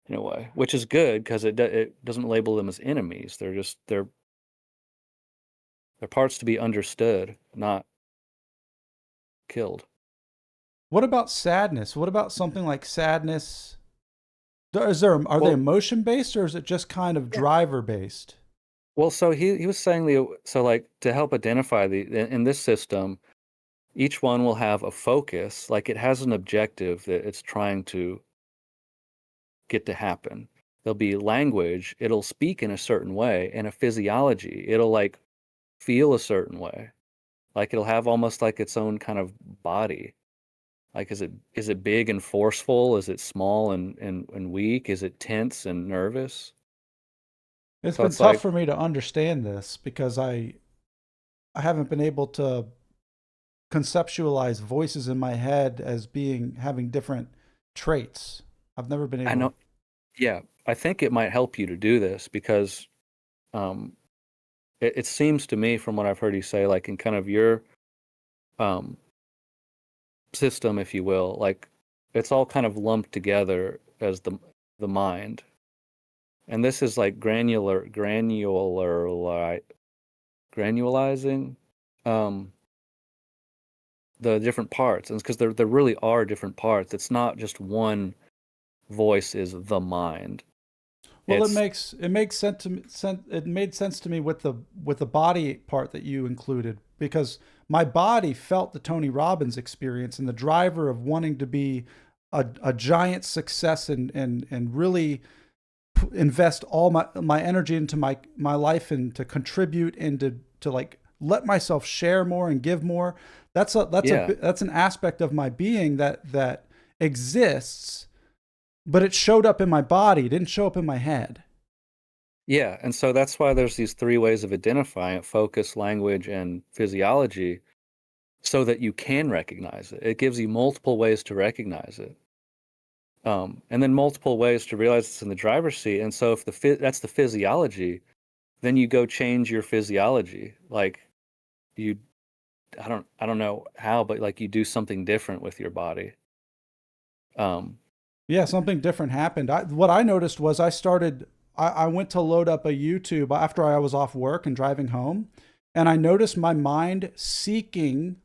in a way, which is good because it doesn't label them as enemies. They're parts to be understood, not killed.
What about sadness? What about something like sadness? Are they
Well,
emotion based or is it just kind of
yeah.
driver based?
Well, so he was saying so like to help identify in this system, each one will have a focus, like it has an objective that it's trying to get to happen. There'll be language, it'll speak in a certain way, and a physiology, it'll like feel a certain way. Like it'll have almost like its own kind of body. Like is it big and forceful? Is it small and weak? Is it tense and nervous?
It's
So
been
it's
tough
like
for me to understand this because I haven't been able to conceptualize voices in my head as being having different traits. I've never been
I
able to.
know, yeah, I think it might help you to do this because um it seems to me from what I've heard you say, like in kind of your um system, if you will, like it's all kind of lumped together as the mind. And this is like granulizing um the different parts. And it's because there really are different parts. It's not just one voice is the mind.
Well,
It's
it makes sense to me. It made sense to me with the body part that you included because my body felt the Tony Robbins experience and the driver of wanting to be a giant success and really invest all my energy into my life and to contribute and to like let myself share more and give more.
yeah.
That's an aspect of my being that exists, but it showed up in my body. It didn't show up in my head.
Yeah, and so that's why there's these three ways of identifying it: focus, language, and physiology, so that you can recognize it. It gives you multiple ways to recognize it. And then multiple ways to realize it's in the driver's seat. And so if that's the physiology, then you go change your physiology. Like you, I don't know how, but like you do something different with your body. Um,
Yeah, something different happened. What I noticed was I went to load up a YouTube after I was off work and driving home, and I noticed my mind seeking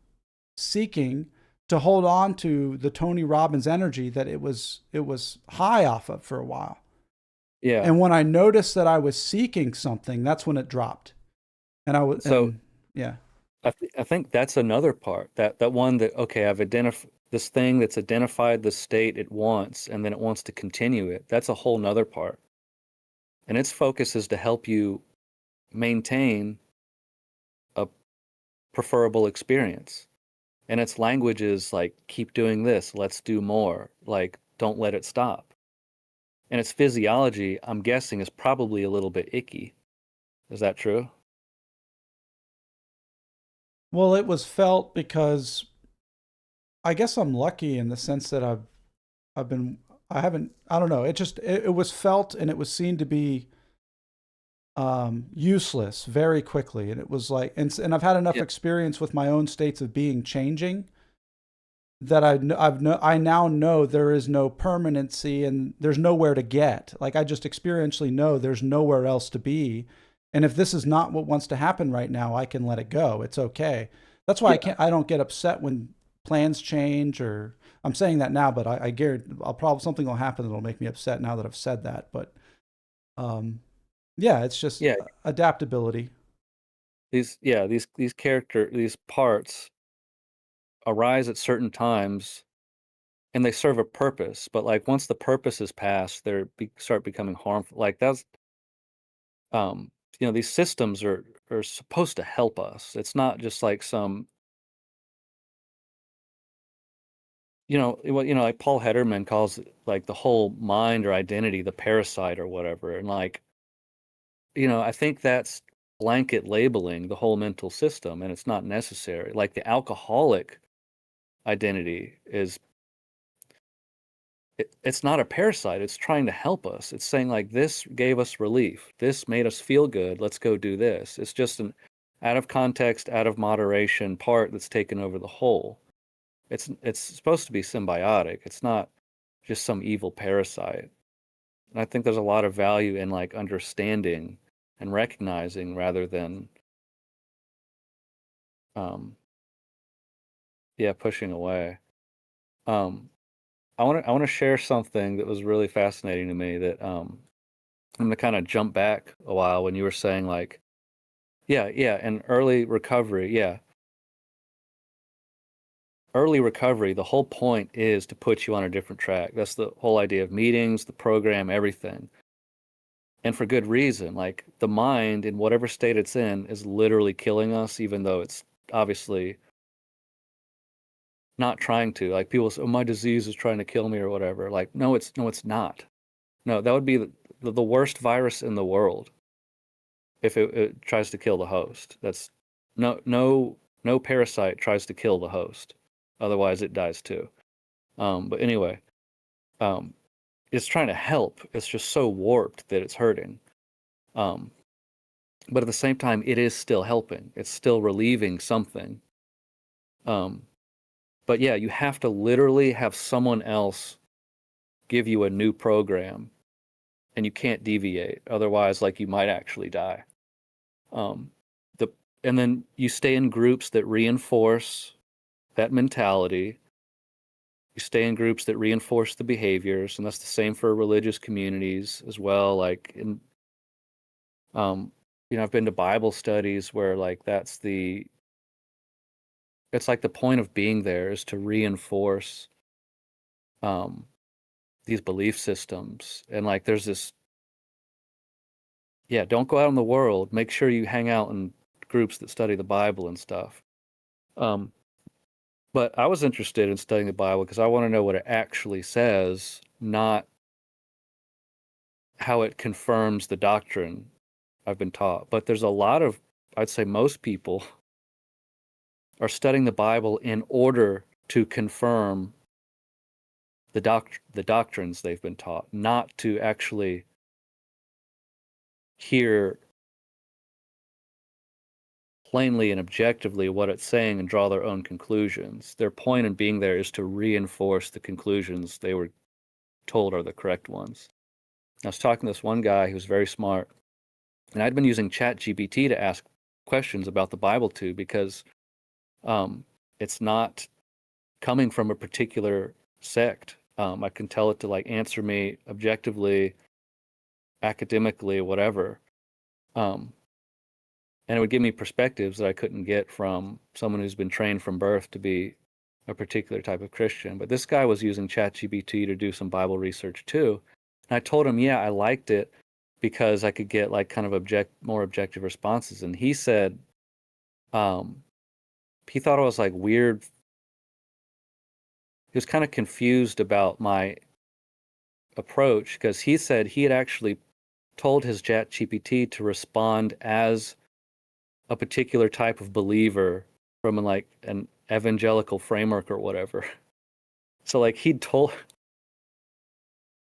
to hold on to the Tony Robbins energy that it was high off of for a while.
yeah.
And when I noticed that I was seeking something, that's when it dropped. And I was
So
and yeah.
I think that's another part that one that okay, I've identified this thing that's identified the state it wants, and then it wants to continue it. That's a whole nother part, and its focus is to help you maintain a preferable experience. And its language is like, keep doing this, let's do more, like, don't let it stop. And its physiology, I'm guessing, is probably a little bit icky. Is that true?
Well, it was felt because I guess I'm lucky in the sense that I've been I haven't I don't know. It was felt and it was seen to be useless very quickly, and it was like and I've had enough
Yeah.
experience with my own states of being changing that I now know there is no permanency and there's nowhere to get. Like I just experientially know there's nowhere else to be. And if this is not what wants to happen right now, I can let it go. It's okay. That's why
Yeah.
I don't get upset when plans change or I'm saying that now, but I guarantee I'll probably something will happen that'll make me upset now that I've said that. But um, yeah, it's just
Yeah.
adaptability.
These character, these parts arise at certain times and they serve a purpose, but like once the purpose is passed, start becoming harmful. Like that's um these systems are supposed to help us. It's not just like some like Paul Hederman calls it like the whole mind or identity the parasite or whatever. And like, I think that's blanket labeling the whole mental system, and it's not necessary. Like the alcoholic identity it's not a parasite. It's trying to help us. It's saying like this gave us relief. This made us feel good. Let's go do this. It's just an out of context, out of moderation part that's taken over the whole. It's supposed to be symbiotic. It's not just some evil parasite. And I think there's a lot of value in like understanding and recognizing rather than um pushing away. Um I want to share something that was really fascinating to me that I'm gonna kind of jump back a while when you were saying like, and early recovery, early recovery. The whole point is to put you on a different track. That's the whole idea of meetings, the program, everything, and for good reason. Like the mind, in whatever state it's in, is literally killing us, even though it's obviously not trying to. Like people say, "Oh, my disease is trying to kill me" or whatever. Like, no, it's not. No, that would be the worst virus in the world if it tries to kill the host. That's no parasite tries to kill the host. Otherwise, it dies too. But anyway, um, it's trying to help. It's just so warped that it's hurting. Um, but at the same time, it is still helping. It's still relieving something. Um, but yeah, you have to literally have someone else give you a new program, and you can't deviate. Otherwise, like you might actually die. Um, the and then you stay in groups that reinforce that mentality. You stay in groups that reinforce the behaviors, and that's the same for religious communities as well. Like in, um, I've been to Bible studies where like it's like the point of being there is to reinforce um, these belief systems, and like there's this, don't go out in the world. Make sure you hang out in groups that study the Bible and stuff. Um, But I was interested in studying the Bible because I want to know what it actually says, not how it confirms the doctrine I've been taught. But there's a lot of, I'd say most people are studying the Bible in order to confirm the doctrines they've been taught, not to actually hear plainly and objectively what it's saying and draw their own conclusions. Their point in being there is to reinforce the conclusions they were told are the correct ones. I was talking to this one guy who's very smart, and I'd been using ChatGPT to ask questions about the Bible too, because it's not coming from a particular sect. I can tell it to like answer me objectively, academically, whatever, um, and it would give me perspectives that I couldn't get from someone who's been trained from birth to be a particular type of Christian. But this guy was using ChatGPT to do some Bible research too, and I told him, yeah, I liked it because I could get like kind of more objective responses. And he said, um, he thought it was like weird he was kind of confused about my approach because he said he had actually told his chat GPT to respond as a particular type of believer from like an evangelical framework or whatever. So like he told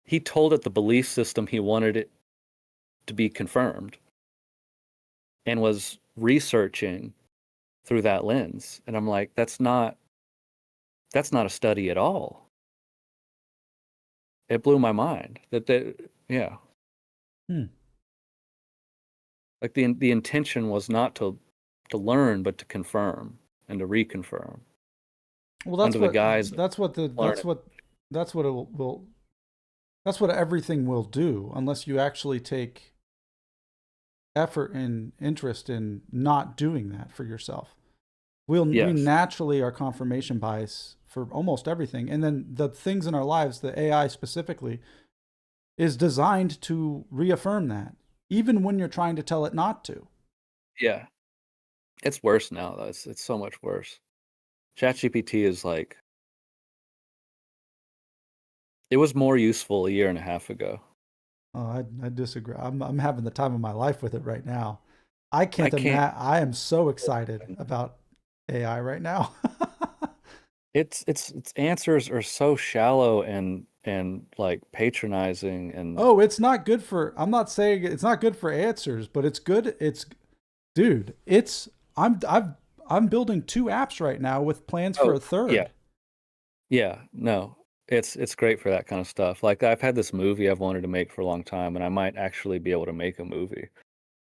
it the belief system he wanted it to be confirmed and was researching through that lens. And I'm like, that's not a study at all. It blew my mind yeah,
Hmm.
like the intention was not to learn but to confirm and to reconfirm
Well,
under the guise of learning.
that's what it will that's what everything will do unless you actually take effort and interest in not doing that for yourself. We
Yes.
naturally are confirmation bias for almost everything, and then the things in our lives, the AI specifically, is designed to reaffirm that, even when you're trying to tell it not to.
Yeah. It's worse now though. It's so much worse. ChatGPT is like it was more useful a year and a half ago.
I disagree. I'm having the time of my life with it right now. I
I
can't
can't
imagine. I am so excited about AI right now.
its answers are so shallow and like patronizing and
Oh, it's not good for. I'm not saying it's not good for answers, but it's good. It's dude. It's I'm building 2 apps right now with plans for
oh
a
yeah.
third.
Yeah, no. It's great for that kind of stuff. Like I've had this movie I've wanted to make for a long time and I might actually be able to make a movie.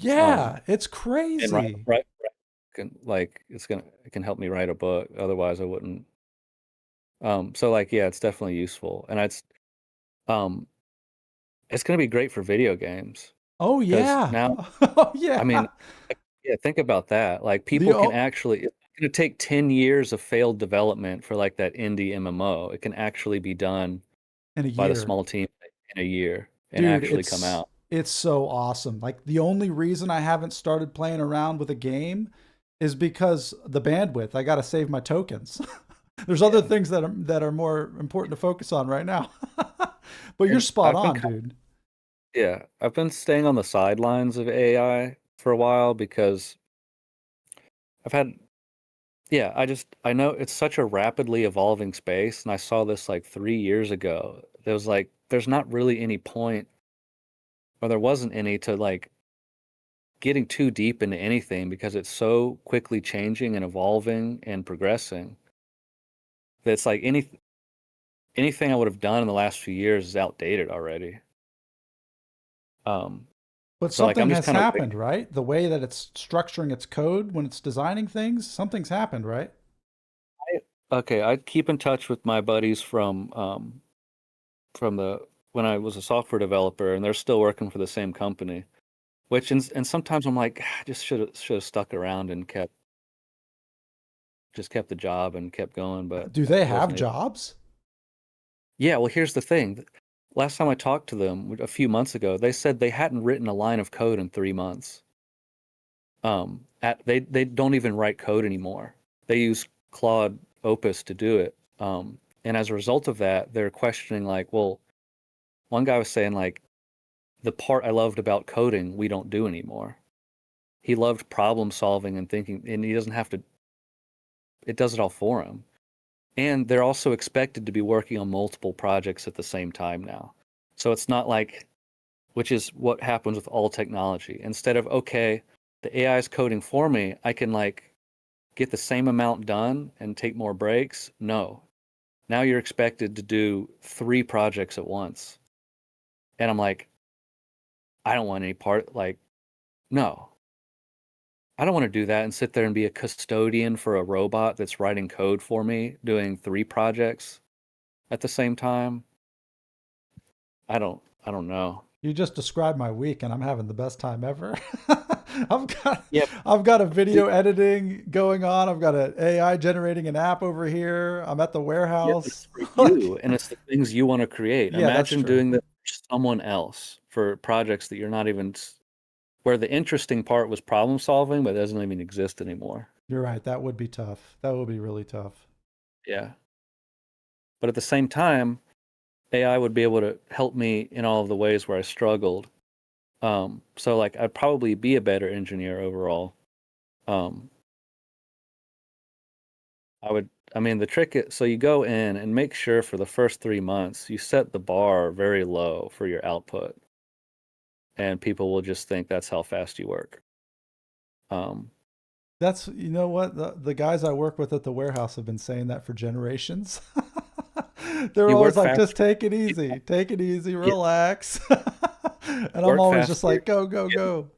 Um
Yeah, it's
and
crazy.
can like it can help me write a book. Otherwise I wouldn't. So like yeah, it's definitely useful. And um it's gonna be great for video games.
Oh
Because
yeah.
now
Oh
I
yeah.
mean, yeah, think about that. Like
The
people can actually it's gonna take 10 years of failed development for like that indie MMO. It can actually be done
in a
by the
year.
small team in a year and
Dude,
actually come out.
it's so awesome. Like the only reason I haven't started playing around with a game is because the bandwidth. I got to save my tokens. There's other
Yeah.
things that are more important to focus on right now. But you're
And
spot on, dude.
yeah, I've been staying on the sidelines of AI for a while because I've had yeah, I know it's such a rapidly evolving space and I saw this like 3 years ago. There was like there's not really any point or there wasn't any to like getting too deep into anything because it's so quickly changing and evolving and progressing that it's like anything I would have done in the last few years is outdated already. Um,
But
so like
something
I'm just
has
kind of
happened, right? The way that it's structuring its code when it's designing things, something's happened, right?
okay. I keep in touch with my buddies from the when I was a software developer, and they're still working for the same company. Which and sometimes I'm like, "Ah, I just should have stuck around and kept the job and kept going, but
Do
I
they have
wasn't able.
jobs?
Yeah, well, here's the thing. Last time I talked to them a few months ago, they said they hadn't written a line of code in 3 months. They don't even write code anymore. They use Claude Opus to do it. And as a result of that, they're questioning like, well, one guy was saying like, the part I loved about coding, we don't do anymore. He loved problem solving and thinking, and he doesn't have to. It does it all for him. And they're also expected to be working on multiple projects at the same time now. So it's not like which is what happens with all technology. Instead of, okay, the AI is coding for me, I can like get the same amount done and take more breaks. No. Now you're expected to do 3 projects at once. And I'm like, I don't want any part like, no. I don't want to do that and sit there and be a custodian for a robot that's writing code for me, doing 3 projects at the same time. I don't know.
You just described my week and I'm having the best time ever.
Yeah,
I've got a video editing going on. I've got an AI generating an app over here. I'm at the
yeah, but
warehouse.
it's for
Like,
you, and it's the things you want to create.
yeah, that's
Imagine
true.
doing that for someone else for projects that you're not even, where the interesting part was problem solving, but it doesn't even exist anymore.
You're right. That would be tough. That would be really tough.
Yeah. But at the same time, AI would be able to help me in all of the ways where I struggled. So like I'd probably be a better engineer overall. Um, I mean, the trick is, so you go in and make sure for the first 3 months you set the bar very low for your output, and people will just think that's how fast you work. Um,
That's, you know what, the guys I work with at the warehouse have been saying that for generations. They're
you
always
work
like, just
faster.
take it easy,
Yeah,
relax. And I'm
work
always just
faster.
like, go, go,
Get,
go.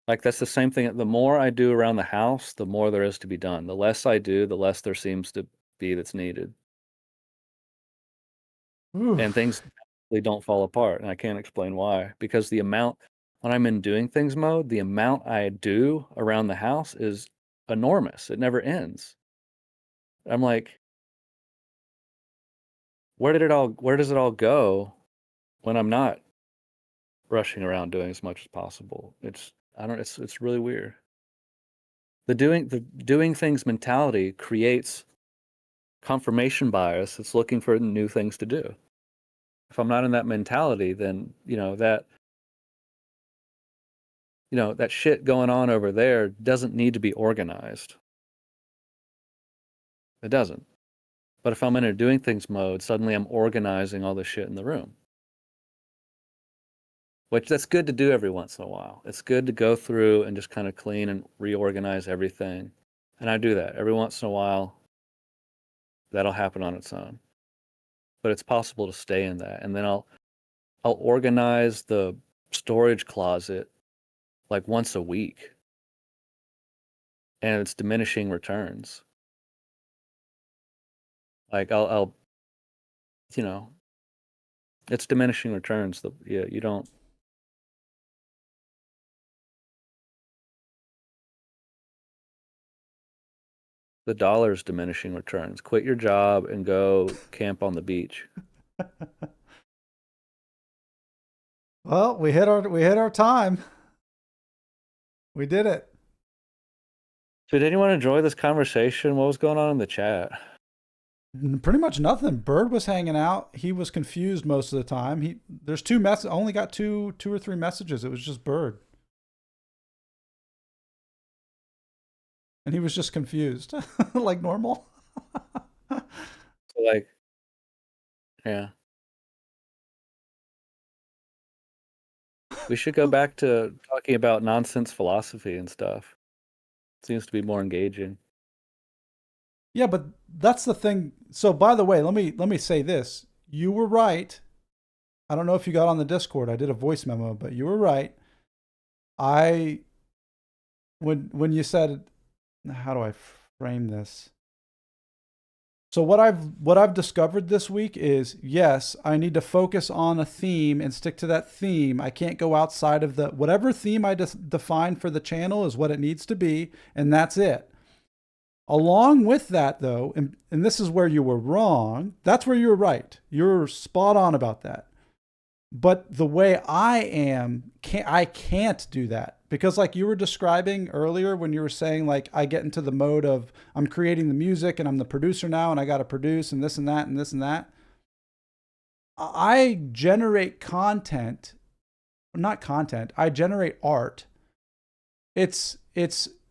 like that's the same thing. The more I do around the house, the more there is to be done. The less I do, the less there seems to be that's needed, and
Oof.
things really don't fall apart. And I can't explain why. Because the amount when I'm in doing things mode, the amount I do around the house is enormous. It never ends. I'm like, where does it all go when I'm not rushing around doing as much as possible? I don't it's really weird. The doing things mentality creates confirmation bias. It's looking for new things to do. If I'm not in that mentality, then that shit going on over there doesn't need to be organized. It doesn't. But if I'm in a doing things mode, suddenly I'm organizing all the shit in the room. Which that's good to do every once in a while. It's good to go through and just kind of clean and reorganize everything. And I do that every once in a while. That'll happen on its own. But it's possible to stay in that. And then I'll organize the storage closet like once a week. And it's diminishing returns. Like I'll you know, it's diminishing returns. Yeah, you don't the dollar's diminishing returns. Quit your job and go camp on the beach.
Well, we hit our time. We did it.
Did anyone enjoy this conversation? What was going on in the chat?
Pretty much nothing. Bird was hanging out. He was confused most of the time. There's two messages. Only got two or three messages. It was just Bird, and he was just confused, like normal.
So like, yeah, we should go back to talking about nonsense philosophy and stuff. Seems to be more engaging.
Yeah, but that's the thing. So, by the way, let me say this. You were right. I don't know if you got on the Discord. I did a voice memo, but you were right. I when you said, how do I frame this? So what I've discovered this week is, yes, I need to focus on a theme and stick to that theme. I can't go outside of the whatever theme I define for the channel is what it needs to be, and that's it. Along with that, though, and this is where you were wrong. That's where you were right. You're spot on about that. But the way I am, I can't do that because, like you were describing earlier, when you were saying, like, I get into the mode of I'm creating the music and I'm the producer now and I got to produce and this and that and this and that. I generate content, not content. I generate art. It's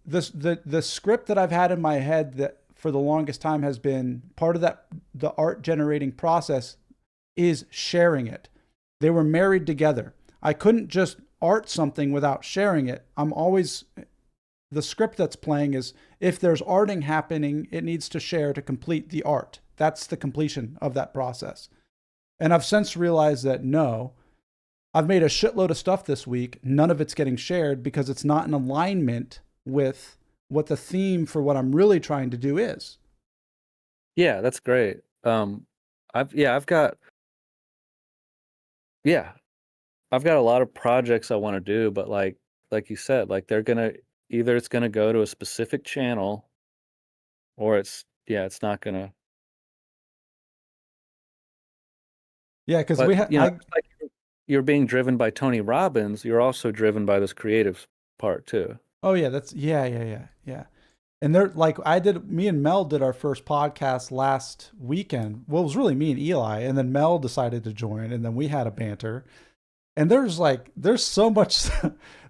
the script that I've had in my head that for the longest time has been part of that the art generating process is sharing it. They were married together. I couldn't just art something without sharing it. I'm always the script that's playing is if there's arting happening, it needs to share to complete the art. That's the completion of that process. And I've since realized that no, I've made a shitload of stuff this week. None of it's getting shared because it's not in alignment with what the theme for what I'm really trying to do is.
Yeah, that's great. I've got yeah, I've got a lot of projects I want to do, but like you said, like they're gonna either it's gonna go to a specific channel or it's not gonna.
Yeah, because
But
I
just like you're being driven by Tony Robbins, you're also driven by this creative part too.
oh yeah, that's yeah. And they're like, me and Mel did our first podcast last weekend. Well, it was really me and Eli, and then Mel decided to join, and then we had a banter. And there's so much,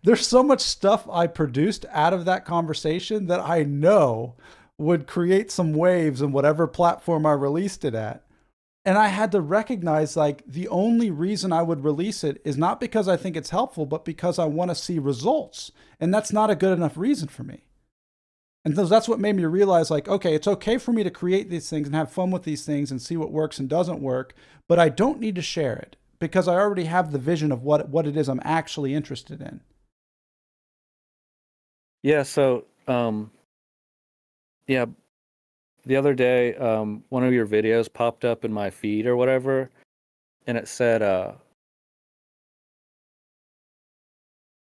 there's so much stuff I produced out of that conversation that I know would create some waves in whatever platform I released it at. And I had to recognize like the only reason I would release it is not because I think it's helpful, but because I want to see results. And that's not a good enough reason for me. And that's what made me realize like, okay, it's okay for me to create these things and have fun with these things and see what works and doesn't work, but I don't need to share it because I already have the vision of what it is I'm actually interested in.
Yeah, so yeah, the other day, one of your videos popped up in my feed or whatever, and it said,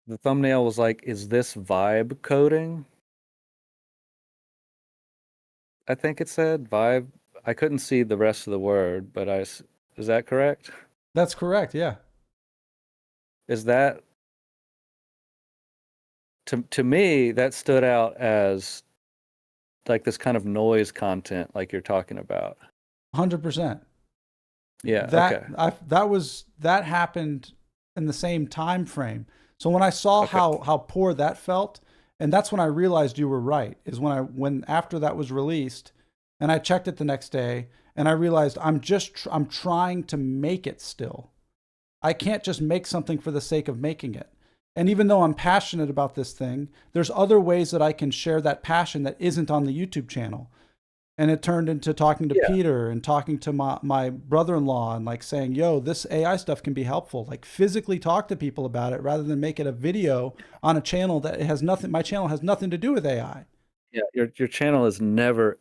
the thumbnail was like, "Is this vibe coding?" I think it said vibe. I couldn't see the rest of the word, but is that correct?
That's correct. Yeah.
Is that to me that stood out as like this kind of noise content, like you're talking about.
100%.
Yeah. Okay.
That happened in the same time frame. So when I saw
Okay.
how poor that felt, and that's when I realized you were right, is when after that was released, and I checked it the next day, and I realized I'm trying to make it still. I can't just make something for the sake of making it. And even though I'm passionate about this thing, there's other ways that I can share that passion that isn't on the YouTube channel. And it turned into talking to
Yeah.
Peter and talking to my brother-in-law and like saying, yo, this AI stuff can be helpful. Like physically talk to people about it rather than make it a video on a channel that has nothing, my channel has nothing to do with AI.
Yeah. Your channel is never.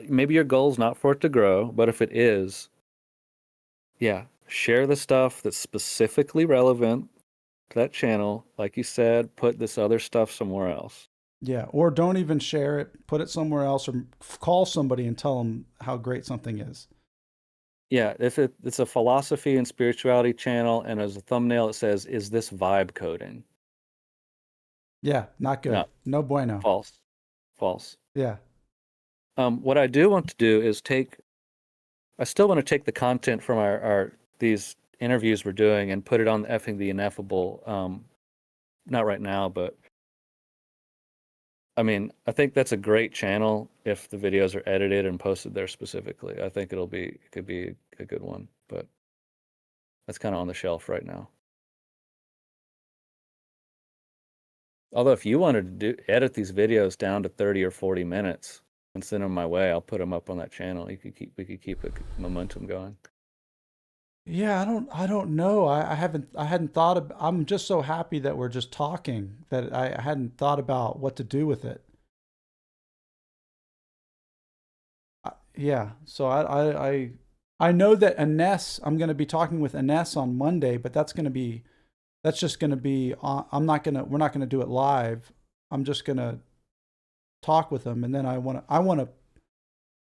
Maybe your goal's not for it to grow, but if it is, yeah, share the stuff that's specifically relevant to that channel. Like you said, put this other stuff somewhere else.
Yeah. Or don't even share it, put it somewhere else or call somebody and tell them how great something is.
Yeah, if it's a philosophy and spirituality channel, and as a thumbnail it says, "Is this vibe coding?"
Yeah. Not good.
No,
No bueno.
false, false.
Yeah.
What I do want to do is take. I still want to take the content from our these interviews we're doing and put it on the Effing the Ineffable. Not right now, but I mean, I think that's a great channel if the videos are edited and posted there specifically. I think it could be a good one, but that's kind of on the shelf right now. Although if you wanted to edit these videos down to 30 or 40 minutes and send them my way, I'll put them up on that channel. We could keep a momentum going.
Yeah, I don't know. I hadn't thought of, I'm just so happy that we're just talking that I hadn't thought about what to do with it. Yeah, so I know that Ines, I'm going to be talking with Ines on Monday, but that's just going to be, we're not going to do it live. I'm just going to talk with him and then I want to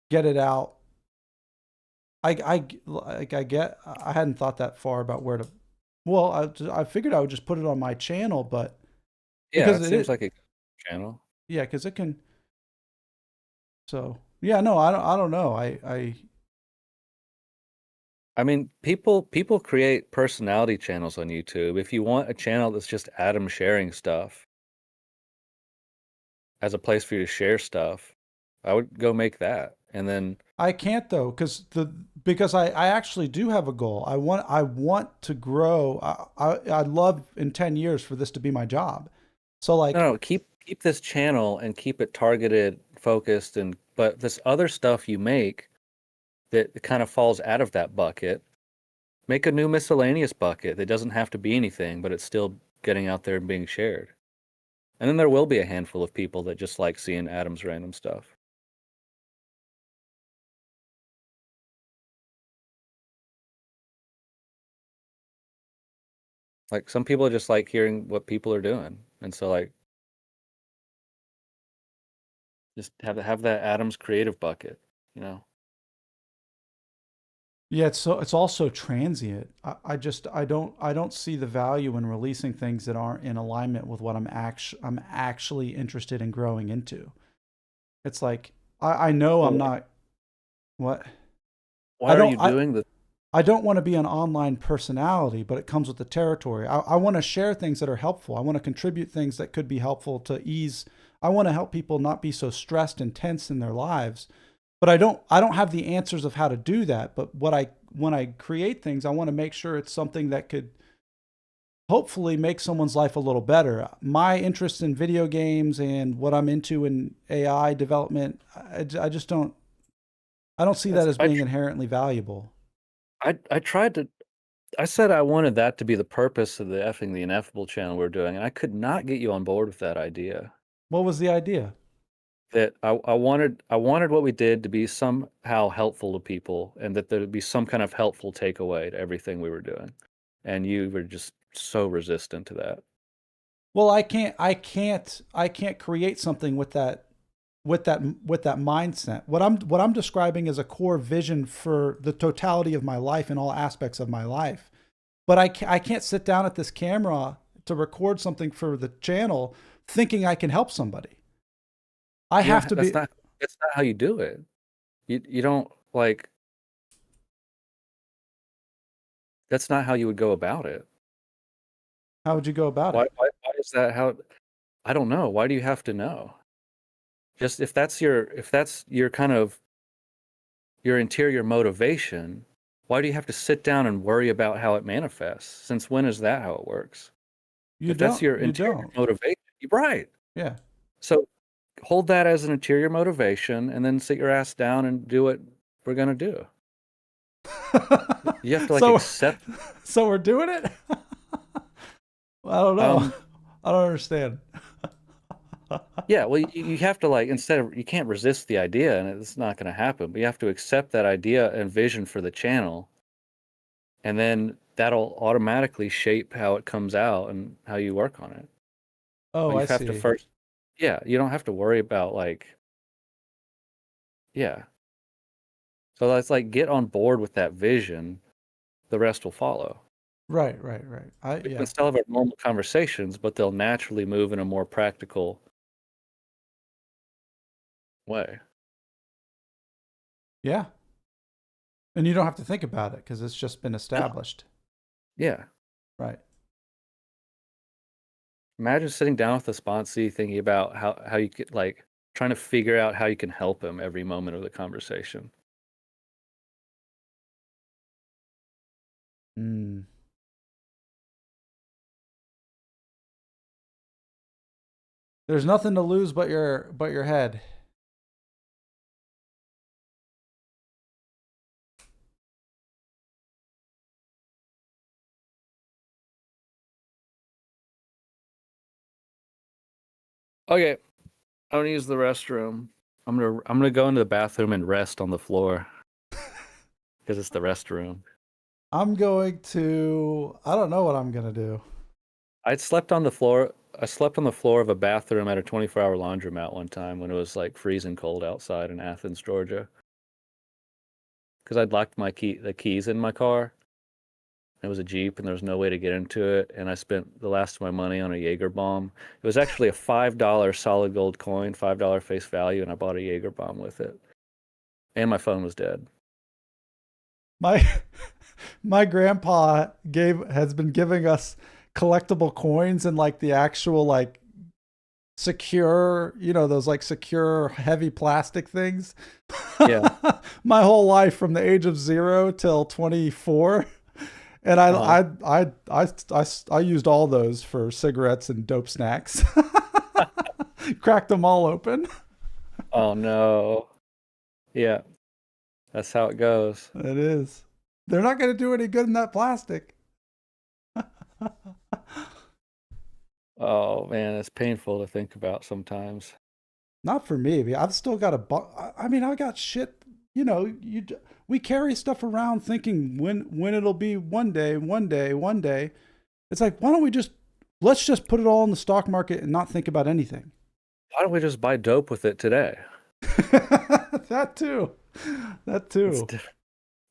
get it out. I hadn't thought that far about where to, well, I figured I would just put it on my channel, but
Yeah,
because
it seems like a channel.
yeah, because it can, so yeah, no, I don't know.
I mean, people create personality channels on YouTube. If you want a channel that's just Adam sharing stuff as a place for you to share stuff, I would go make that. And then
I can't though, because I actually do have a goal. I want to grow. I'd love in 10 years for this to be my job. So like,
no, keep this channel and keep it targeted, focused, and but this other stuff you make that kind of falls out of that bucket, make a new miscellaneous bucket that doesn't have to be anything, but it's still getting out there and being shared. And then there will be a handful of people that just like seeing Adam's random stuff. Like some people just like hearing what people are doing. And so like just have that Adam's creative bucket, you know.
Yeah, it's also transient. I don't see the value in releasing things that aren't in alignment with what I'm actually interested in growing into. It's like I know I'm
Well,
not what I
why are
don't
you doing the
I don't want to be an online personality, but it comes with the territory. I want to share things that are helpful. I want to contribute things that could be helpful to ease. I want to help people not be so stressed and tense in their lives. But I don't have the answers of how to do that. But what I when I create things, I want to make sure it's something that could hopefully make someone's life a little better. My interest in video games and what I'm into in AI development, I just don't see that
that's
as being inherently valuable.
I tried to I said I wanted that to be the purpose of the Effing the Ineffable channel we're doing, and I could not get you on board with that idea.
What was the idea?
That I wanted what we did to be somehow helpful to people, and that there would be some kind of helpful takeaway to everything we were doing. And you were just so resistant to that.
Well, I can't create something with that mindset. What I'm describing is a core vision for the totality of my life and all aspects of my life. But I can't sit down at this camera to record something for the channel thinking I can help somebody. I
You
have
don't
to be.
that's not how you do it. You don't like that's not how you would go about it.
How would you go about it?
Why is that how I don't know. Why do you have to know? Just if that's your kind of your interior motivation, why do you have to sit down and worry about how it manifests? Since when is that how it works?
You
If that's
don't.
your
You
interior
don't.
motivation, right.
Yeah.
So hold that as an interior motivation and then sit your ass down and do what we're gonna do. You have to like
so
accept
so we're doing it. I don't know.
um
I don't understand.
yeah, well you have to like instead of you can't resist the idea and it's not gonna happen, but you have to accept that idea and vision for the channel, and then that'll automatically shape how it comes out and how you work on it.
Oh,
But you
I
have to
see.
first yeah, you don't have to worry about like yeah. So let's like get on board with that vision, the rest will follow.
Right, right, right.
We can
Yeah.
still have our normal conversations, but they'll naturally move in a more practical way.
Yeah. And you don't have to think about it because it's just been
No.
established.
Yeah.
Right.
Imagine sitting down with a sponsee thinking about how you could like trying to figure out how you can help him every moment of the conversation.
Mm. There's nothing to lose but your head.
Okay, I'm gonna use the restroom. I'm gonna go into the bathroom and rest on the floor because it's the restroom.
I'm going to. I don't know what I'm gonna do.
I slept on the floor. I slept on the floor of a bathroom at a 24-hour laundromat one time when it was like freezing cold outside in Athens, Georgia, because I'd locked the keys in my car. It was a Jeep and there was no way to get into it, and I spent the last of my money on a Jaeger bomb. It was actually a $5 solid gold coin, $5 face value, and I bought a Jaeger bomb with it. And my phone was dead.
My my grandpa has been giving us collectible coins and like the actual like secure, those like secure heavy plastic things.
Yeah.
My whole life from the age of 0 till 24. And
Uh-huh.
I used all those for cigarettes and dope snacks. Cracked them all open.
Oh no. Yeah, that's how it goes.
It is. They're not going to do any good in that plastic.
Oh man, it's painful to think about sometimes.
Not for me. I've still got I mean, I got shit. We carry stuff around thinking when it'll be one day, one day, one day. It's like, why don't we let's just put it all in the stock market and not think about anything.
Why don't we just buy dope with it today?
That too. That
It's
too.
diff-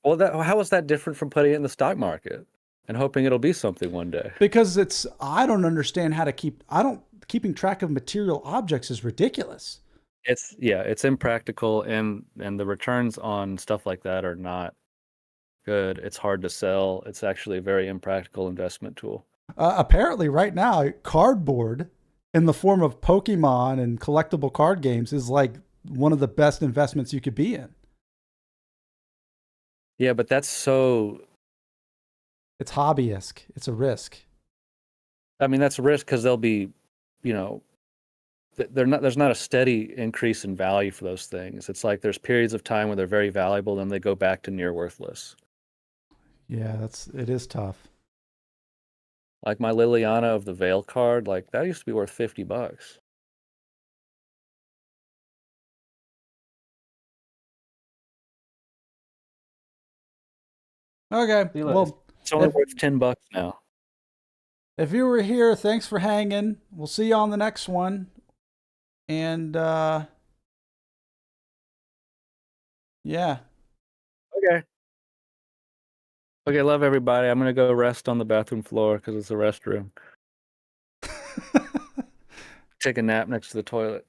Well, how is that different from putting it in the stock market and hoping it'll be something one day?
Because I don't understand how to keeping track of material objects is ridiculous.
It's impractical, and the returns on stuff like that are not good. It's hard to sell. It's actually a very impractical investment tool.
Apparently, right now, cardboard in the form of Pokemon and collectible card games is like one of the best investments you could be in.
Yeah, but that's so.
It's hobbyist. It's a risk.
I mean, that's a risk because they'll be, you know, they're not. There's not a steady increase in value for those things. It's like there's periods of time where they're very valuable, then they go back to near worthless.
Yeah, it is tough.
Like my Liliana of the Veil card, like that used to be worth $50.
Okay. Well,
It's only
if
worth $10 now.
if you were here, thanks for hanging. We'll see you on the next one. And yeah.
Okay. Okay, love everybody. I'm gonna go rest on the bathroom floor because it's a restroom. Take a nap next to the toilet.